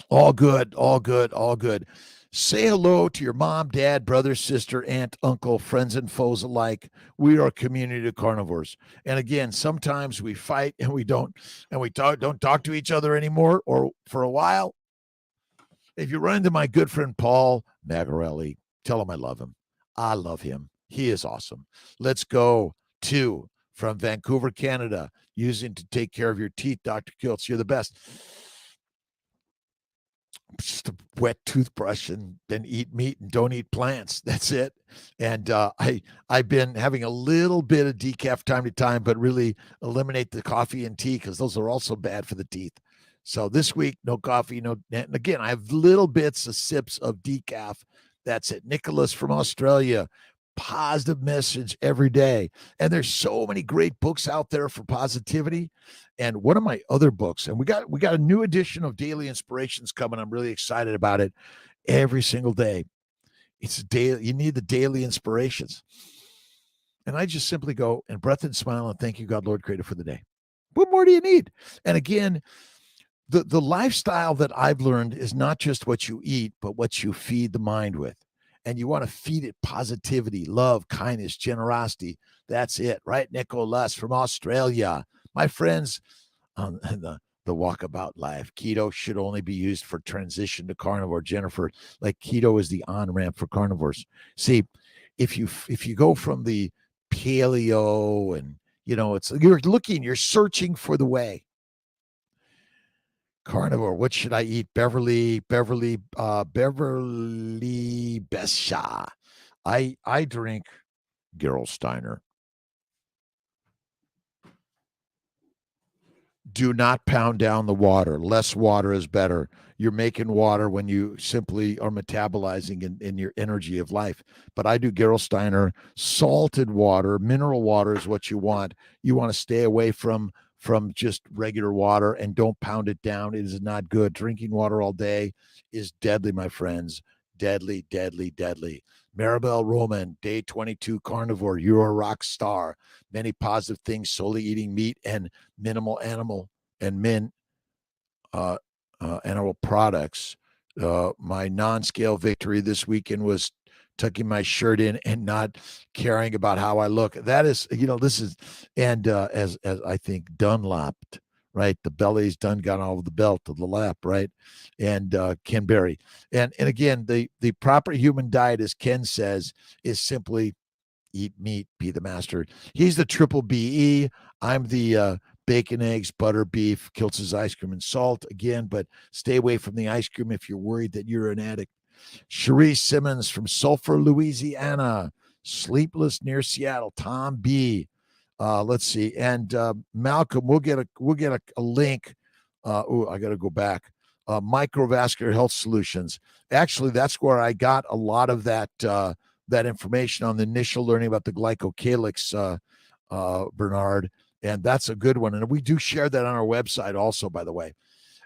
All good, all good, all good. Say hello to your mom, dad, brother, sister, aunt, uncle, friends, and foes alike. We are a community of carnivores. And again, sometimes we fight and we don't talk to each other anymore, or for a while. If you run into my good friend Paul Magarelli, tell him I love him. I love him. He is awesome. Let's go to from Vancouver, Canada, using to take care of your teeth, Dr. Kiltz. You're the best. wet toothbrush and then eat meat and don't eat plants. That's it. And I've been having a little bit of decaf time to time, but really eliminate the coffee and tea because those are also bad for the teeth. So this week, no coffee, no. And again, I have little bits of sips of decaf. That's it. Nicholas from Australia. Positive message every day. And there's so many great books out there for positivity. And one of my other books, and we got a new edition of Daily Inspirations coming. I'm really excited about it every single day. It's daily. You need the daily inspirations. And I just simply go and breath and smile and thank you, God, Lord, Creator, for the day. What more do you need? And again, the lifestyle that I've learned is not just what you eat, but what you feed the mind with. And you want to feed it positivity, love, kindness, generosity. That's it, right? Nicholas from Australia. My friends on the walkabout life. Keto should only be used for transition to carnivore. Jennifer, like keto is the on-ramp for carnivores. See, if you go from the paleo and it's you're searching for the way. Carnivore, what should I eat? Beverly Besha. I drink Gerolsteiner. Do not pound down the water. Less water is better. You're making water when you simply are metabolizing in your energy of life. But I do Gerolsteiner. Salted water, mineral water is what you want. You want to stay away from just regular water and don't pound it down. It is not good. Drinking water all day is deadly, my friends. Deadly, deadly, deadly. Maribel Roman, day 22 carnivore. You're a rock star. Many positive things, solely eating meat and minimal animal and animal products. My non-scale victory this weekend was tucking my shirt in and not caring about how I look. That is, this is, and as I think Dunlopped, right? The belly's done got all of the belt of the lap, right? And Ken Berry. And again, the proper human diet, as Ken says, is simply eat meat, be the master. He's the triple BE. I'm the bacon, eggs, butter, beef, Kiltz's ice cream and salt again, but stay away from the ice cream if you're worried that you're an addict. Cherie Simmons from Sulphur, Louisiana. Sleepless near Seattle. Tom B. Let's see. And Malcolm, we'll get a link. I got to go back. Microvascular Health Solutions. Actually, that's where I got a lot of that information on the initial learning about the glycocalyx, Bernard. And that's a good one. And we do share that on our website also, by the way.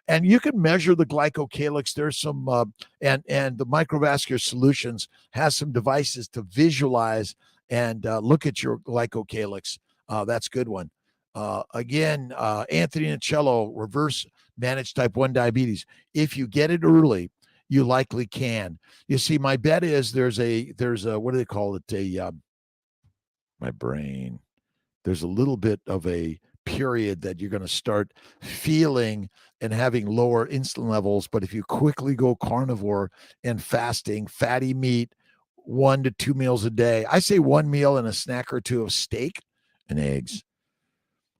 And you can measure the glycocalyx. There's some, and the Microvascular Solutions has some devices to visualize and look at your glycocalyx. That's a good one. Again, Anthony Ancello, reverse managed type 1 diabetes. If you get it early, you likely can. You see, my bet is there's a what do they call it? My brain. There's a little bit of a period that you're going to start feeling and having lower insulin levels. But if you quickly go carnivore and fasting, fatty meat, 1 to 2 meals a day, I say one meal and a snack or two of steak and eggs.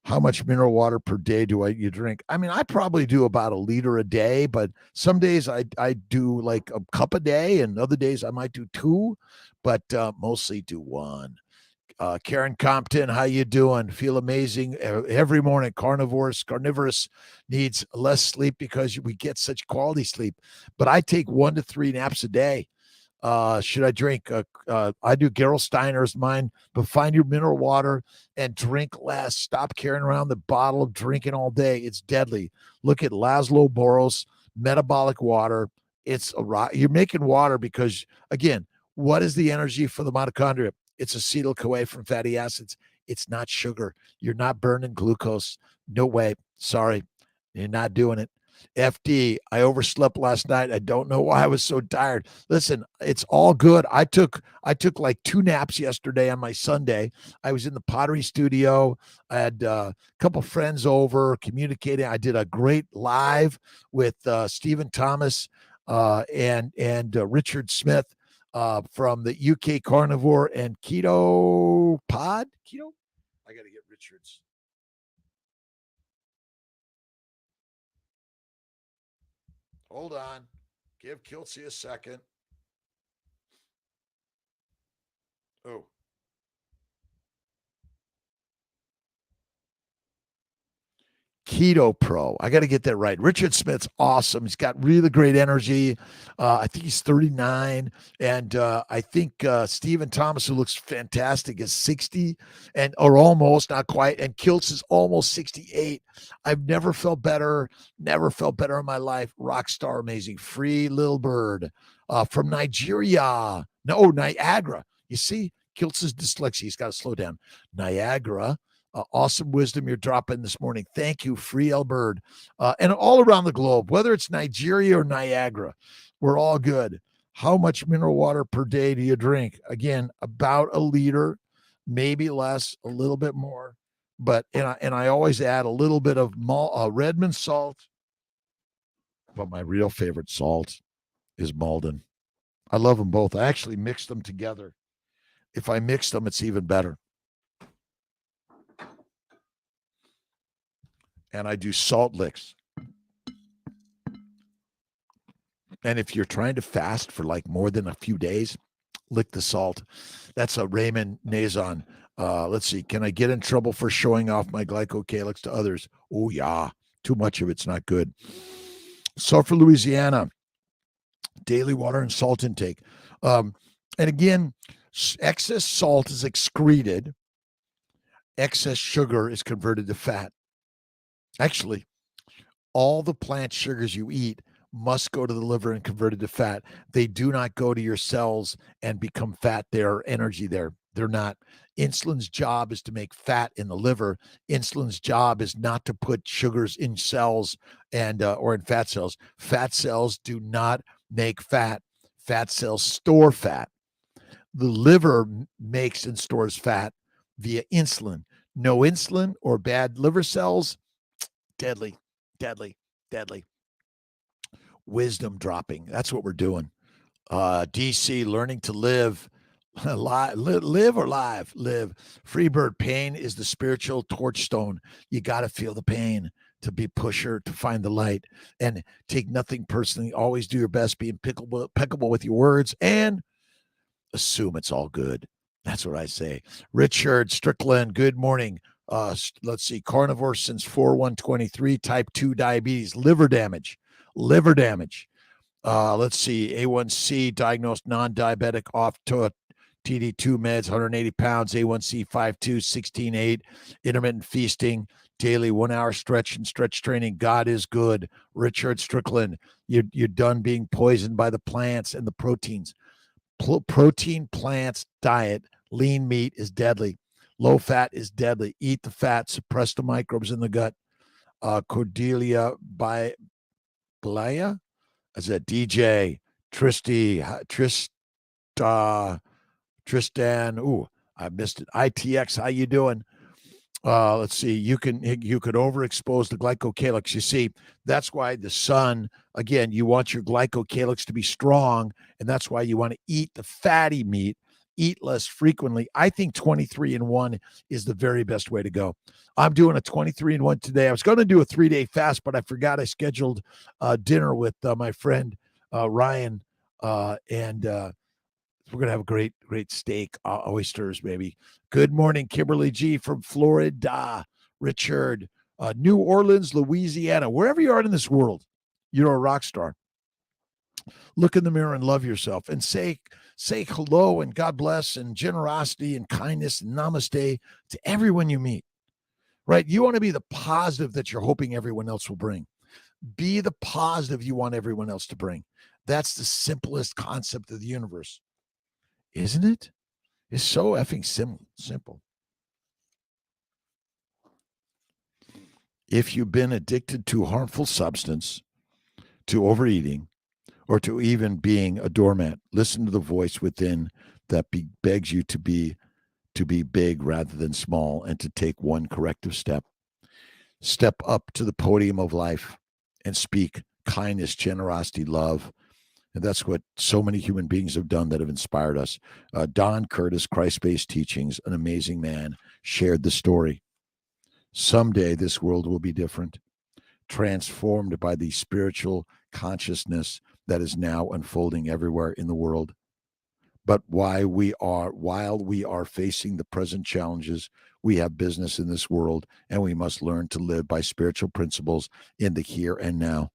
How much mineral water per day do you drink? I mean, I probably do about a liter a day, but some days I do like a cup a day, and other days I might do 2, but mostly do 1. Karen Compton, how you doing? Feel amazing every morning. Carnivorous needs less sleep because we get such quality sleep. But I take 1 to 3 naps a day. Should I drink? I do Gerolsteiner's mine, but find your mineral water and drink less. Stop carrying around the bottle of drinking all day. It's deadly. Look at Laszlo Boros, metabolic water. You're making water because, again, what is the energy for the mitochondria? It's acetyl-CoA from fatty acids. It's not sugar. You're not burning glucose. No way. Sorry. You're not doing it. FD, I overslept last night. I don't know why I was so tired. Listen, it's all good. I took like 2 naps yesterday on my Sunday. I was in the pottery studio. I had a couple friends over communicating. I did a great live with Stephen Thomas and Richard Smith from the UK Carnivore and Keto Pod. Keto? I got to get Richard's. Hold on. Give Kiltz a second. Oh. Keto Pro. I got to get that right. Richard Smith's awesome. He's got really great energy. I think he's 39. And I think Stephen Thomas, who looks fantastic, is 60 or almost, not quite. And Kiltz is almost 68. I've never felt better in my life. Rockstar, amazing. Free little bird from Nigeria. No, Niagara. You see, Kiltz's dyslexia. He's got to slow down. Niagara. Awesome wisdom you're dropping this morning. Thank you, Free Bird. And all around the globe, whether it's Nigeria or Niagara, we're all good. How much mineral water per day do you drink? Again, about a liter, maybe less, a little bit more. But and I always add a little bit of Redmond salt. But my real favorite salt is Malden. I love them both. I actually mix them together. If I mix them, it's even better. And I do salt licks. And if you're trying to fast for like more than a few days, lick the salt. That's a Raymond Nazon. Let's see. Can I get in trouble for showing off my glycocalyx to others? Oh, yeah. Too much of it's not good. Sulphur, Louisiana. Daily water and salt intake. And again, excess salt is excreted. Excess sugar is converted to fat. Actually, all the plant sugars you eat must go to the liver and converted to fat. They do not go to your cells and become fat. They're energy there. They're not. Insulin's job is to make fat in the liver. Insulin's job is not to put sugars in cells and or in fat cells. Fat cells do not make fat. Fat cells store fat. The liver makes and stores fat via insulin. No insulin or bad liver cells, deadly, deadly, deadly. Wisdom dropping. That's what we're doing. DC, learning to live. Live or live? Live. Freebird, pain is the spiritual torchstone. You got to feel the pain to be pusher, to find the light, and take nothing personally. Always do your best, be impeccable with your words, and assume it's all good. That's what I say. Richard Strickland, good morning. Let's see. Carnivore since 4/1/23, type 2 diabetes, liver damage. Let's see. A1C, diagnosed non-diabetic, off to TD2 meds, 180 pounds, A1C 5.2, 16.8, intermittent feasting, daily 1 hour stretch and stretch training. God is good. Richard Strickland, you're done being poisoned by the plants and the proteins. Protein plants diet, lean meat is deadly. Low fat is deadly. Eat the fat, suppress the microbes in the gut. Cordelia by Blaya? Is that DJ? Tristan. Ooh, I missed it. ITX, how you doing? Let's see. You could overexpose the glycocalyx. You see, that's why the sun, again, you want your glycocalyx to be strong, and that's why you want to eat the fatty meat, eat less frequently. I think 23-1 is the very best way to go. I'm doing a 23-1 today. I was going to do a 3-day fast, but I forgot I scheduled dinner with my friend Ryan, and we're going to have a great steak, oysters, maybe. Good morning, Kimberly G. from Florida. Richard, New Orleans, Louisiana. Wherever you are in this world, you're a rock star. Look in the mirror and love yourself and say hello and God bless and generosity and kindness and namaste to everyone you meet, right? You want to be the positive that you're hoping everyone else will bring. Be the positive you want everyone else to bring. That's the simplest concept of the universe. Isn't it? It's so effing simple. If you've been addicted to a harmful substance, to overeating, or to even being a doormat, listen to the voice within that begs you to be big rather than small and to take one corrective step. Step up to the podium of life and speak kindness, generosity, love. And that's what so many human beings have done that have inspired us. Don Curtis, Christ-Based Teachings, an amazing man, shared the story. Someday this world will be different, transformed by the spiritual consciousness that is now unfolding everywhere in the world. But while we are facing the present challenges, we have business in this world, and we must learn to live by spiritual principles in the here and now.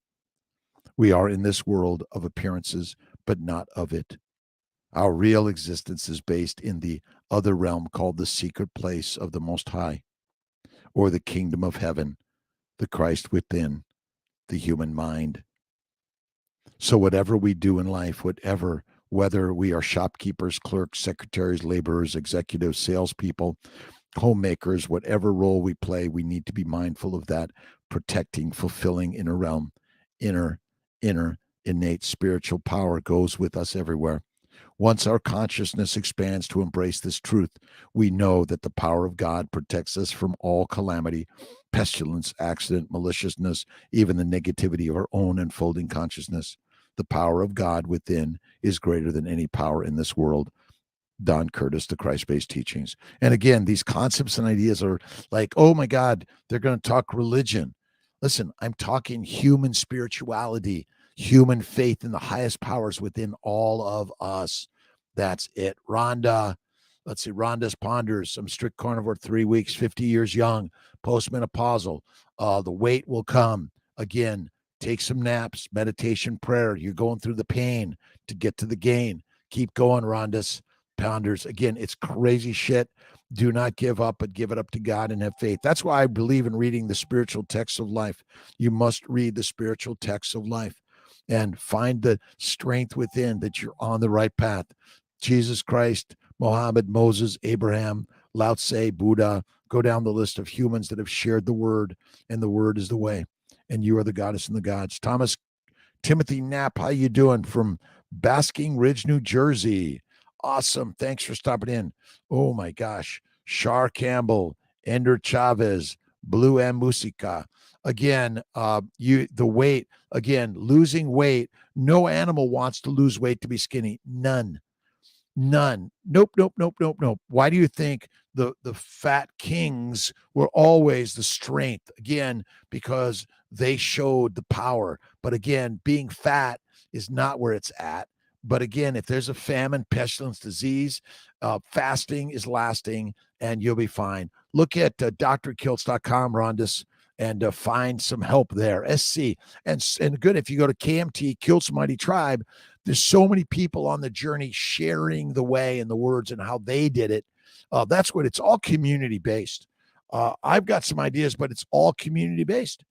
We are in this world of appearances, but not of it. Our real existence is based in the other realm called the secret place of the Most High, or the kingdom of heaven, the Christ within the human mind. So whatever we do in life, whether we are shopkeepers, clerks, secretaries, laborers, executives, salespeople, homemakers, whatever role we play, we need to be mindful of that protecting, fulfilling inner realm. Inner, innate spiritual power goes with us everywhere. Once our consciousness expands to embrace this truth, we know that the power of God protects us from all calamity, pestilence, accident, maliciousness, even the negativity of our own unfolding consciousness. The power of God within is greater than any power in this world. Don Curtis, the Christ-Based Teachings. And again, these concepts and ideas are like, oh my God, they're going to talk religion. Listen, I'm talking human spirituality, human faith in the highest powers within all of us. That's it. Rhonda, let's see, Rhonda's Ponders. I'm strict carnivore 3 weeks, 50 years young, postmenopausal. The weight will come. Again, take some naps, meditation, prayer. You're going through the pain to get to the gain. Keep going, Rhonda's Ponders. Again, it's crazy shit. Do not give up, but give it up to God and have faith. That's why I believe in reading the spiritual texts of life. You must read the spiritual texts of life and find the strength within that you're on the right path. Jesus Christ, Muhammad, Moses, Abraham, Lao Tse, Buddha, go down the list of humans that have shared the word, and the word is the way. And you are the goddess and the gods. Timothy Knapp, how you doing? From Basking Ridge, New Jersey. Awesome. Thanks for stopping in. Oh my gosh. Shar Campbell, Ender Chavez, Blue M Musica. Again, the weight, again, losing weight. No animal wants to lose weight to be skinny. None. Nope. Why do you think the fat kings were always the strength? Again, because they showed the power. But again, being fat is not where it's at. But again, if there's a famine, pestilence, disease, fasting is lasting, and you'll be fine. Look at drkiltz.com, Rondis, and find some help there. SC. And good, if you go to KMT, Kiltz Mighty Tribe, there's so many people on the journey sharing the way and the words and how they did it. That's what it's all community-based. I've got some ideas, but it's all community-based.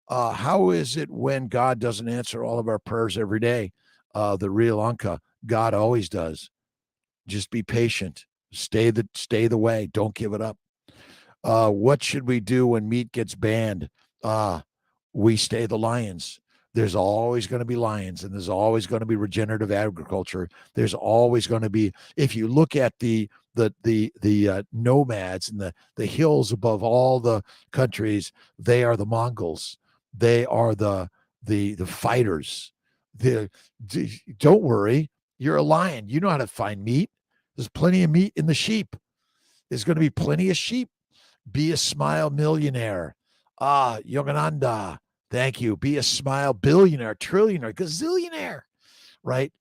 How is it when God doesn't answer all of our prayers every day? The real Anka, God always does. Just be patient. Stay the way. Don't give it up. What should we do when meat gets banned? We stay the lions. There's always going to be lions, and there's always going to be regenerative agriculture. There's always going to be, if you look at the nomads and the hills above all the countries, they are the Mongols. They are the fighters. Don't worry, you're a lion. You know how to find meat. There's plenty of meat in the sheep. There's going to be plenty of sheep. Be a smile millionaire. Yogananda, thank you. Be a smile billionaire, trillionaire, gazillionaire, right?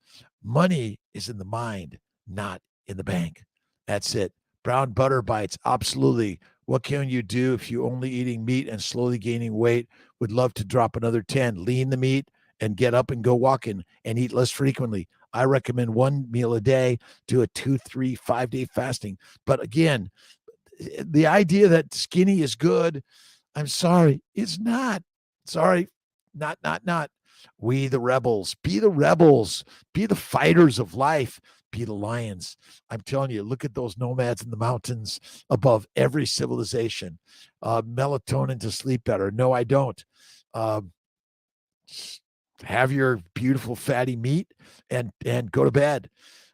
Money is in the mind, not in the bank. That's it. Brown butter bites, absolutely. What can you do if you're only eating meat and slowly gaining weight? Would love to drop another 10. Lean the meat and get up and go walking and eat less frequently. I recommend one meal a day, do a 2, 3, 5-day fasting. But again, the idea that skinny is good, I'm sorry, it's not. Sorry, not. We the rebels, be the fighters of life, be the lions. I'm telling you, look at those nomads in the mountains above every civilization. Melatonin to sleep better. No, I don't. Have your beautiful fatty meat and go to bed.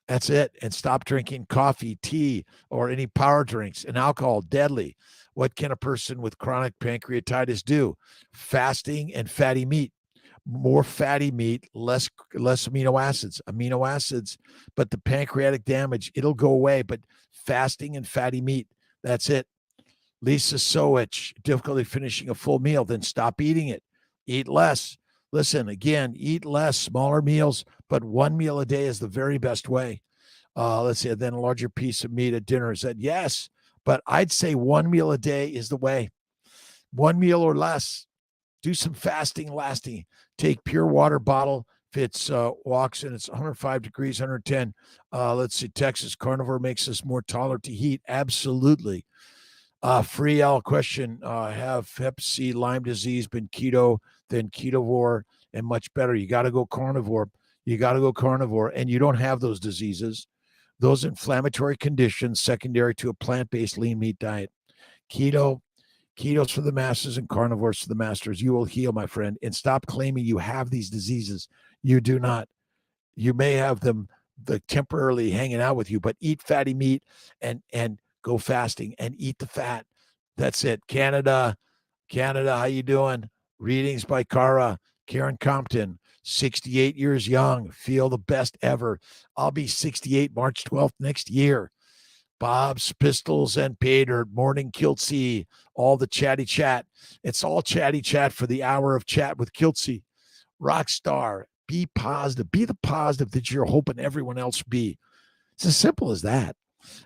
That's it. And stop drinking coffee, tea, or any power drinks and alcohol. Deadly. What can a person with chronic pancreatitis do? Fasting and fatty meat. More fatty meat, less amino acids, but the pancreatic damage, it'll go away. But fasting and fatty meat, that's it. Lisa Sowich, difficulty finishing a full meal, then stop eating it. Eat less. Listen, again, eat less, smaller meals, but one meal a day is the very best way. Let's say then a larger piece of meat at dinner. Is that yes? But I'd say one meal a day is the way. One meal or less. Do some fasting, lasting. Take pure water bottle. If it's walks and it's 105 degrees, 110. Let's see, Texas carnivore makes us more tolerant to heat. Absolutely. Free Al question: have Hep C, Lyme disease been keto, then ketovore, and much better? You got to go carnivore. You got to go carnivore, and you don't have those diseases, those inflammatory conditions secondary to a plant-based lean meat diet. Keto's for the masses and carnivores for the masters. You will heal, my friend, and stop claiming you have these diseases. You do not. You may have them temporarily hanging out with you, but eat fatty meat and go fasting and eat the fat. That's it. Canada, how you doing? Readings by Karen Compton, 68 years young, feel the best ever. I'll be 68 March 12th next year. Bob's Pistols and Peter, Morning Kiltzy, all the chatty chat. It's all chatty chat for the hour of chat with Kiltzy. Rockstar, be positive. Be the positive that you're hoping everyone else be. It's as simple as that.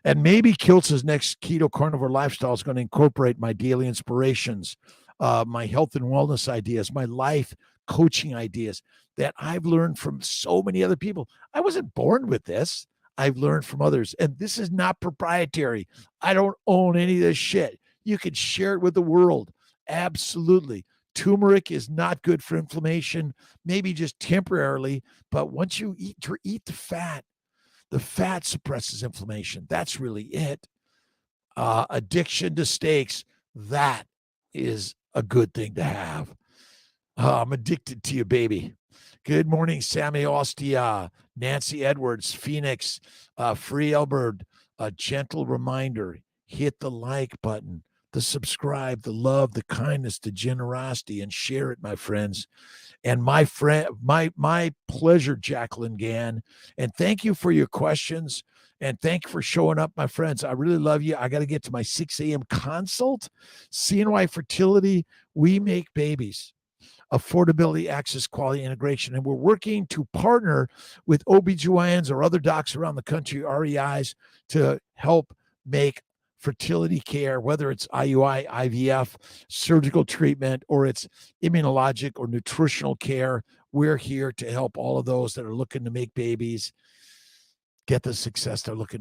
And maybe Kiltz's next keto carnivore lifestyle is going to incorporate my daily inspirations, my health and wellness ideas, my life coaching ideas that I've learned from so many other people. I wasn't born with this. I've learned from others. And this is not proprietary. I don't own any of this shit. You can share it with the world. Absolutely. Turmeric is not good for inflammation, maybe just temporarily. But once you eat the fat suppresses inflammation. That's really it. Addiction to steaks, that is a good thing to have. I'm addicted to you, baby. Good morning, Sammy Ostia, Nancy Edwards, Phoenix, Free Elbert. A gentle reminder, hit the like button, the subscribe, the love, the kindness, the generosity, and share it, my friends. And my friend, my pleasure, Jacqueline Gann. And thank you for your questions. And thank you for showing up, my friends. I really love you. I got to get to my 6 a.m. consult. CNY Fertility, we make babies. Affordability, access, quality, integration. And we're working to partner with OBGYNs or other docs around the country, REIs, to help make fertility care, whether it's IUI, IVF, surgical treatment, or it's immunologic or nutritional care. We're here to help all of those that are looking to make babies get the success they're looking for.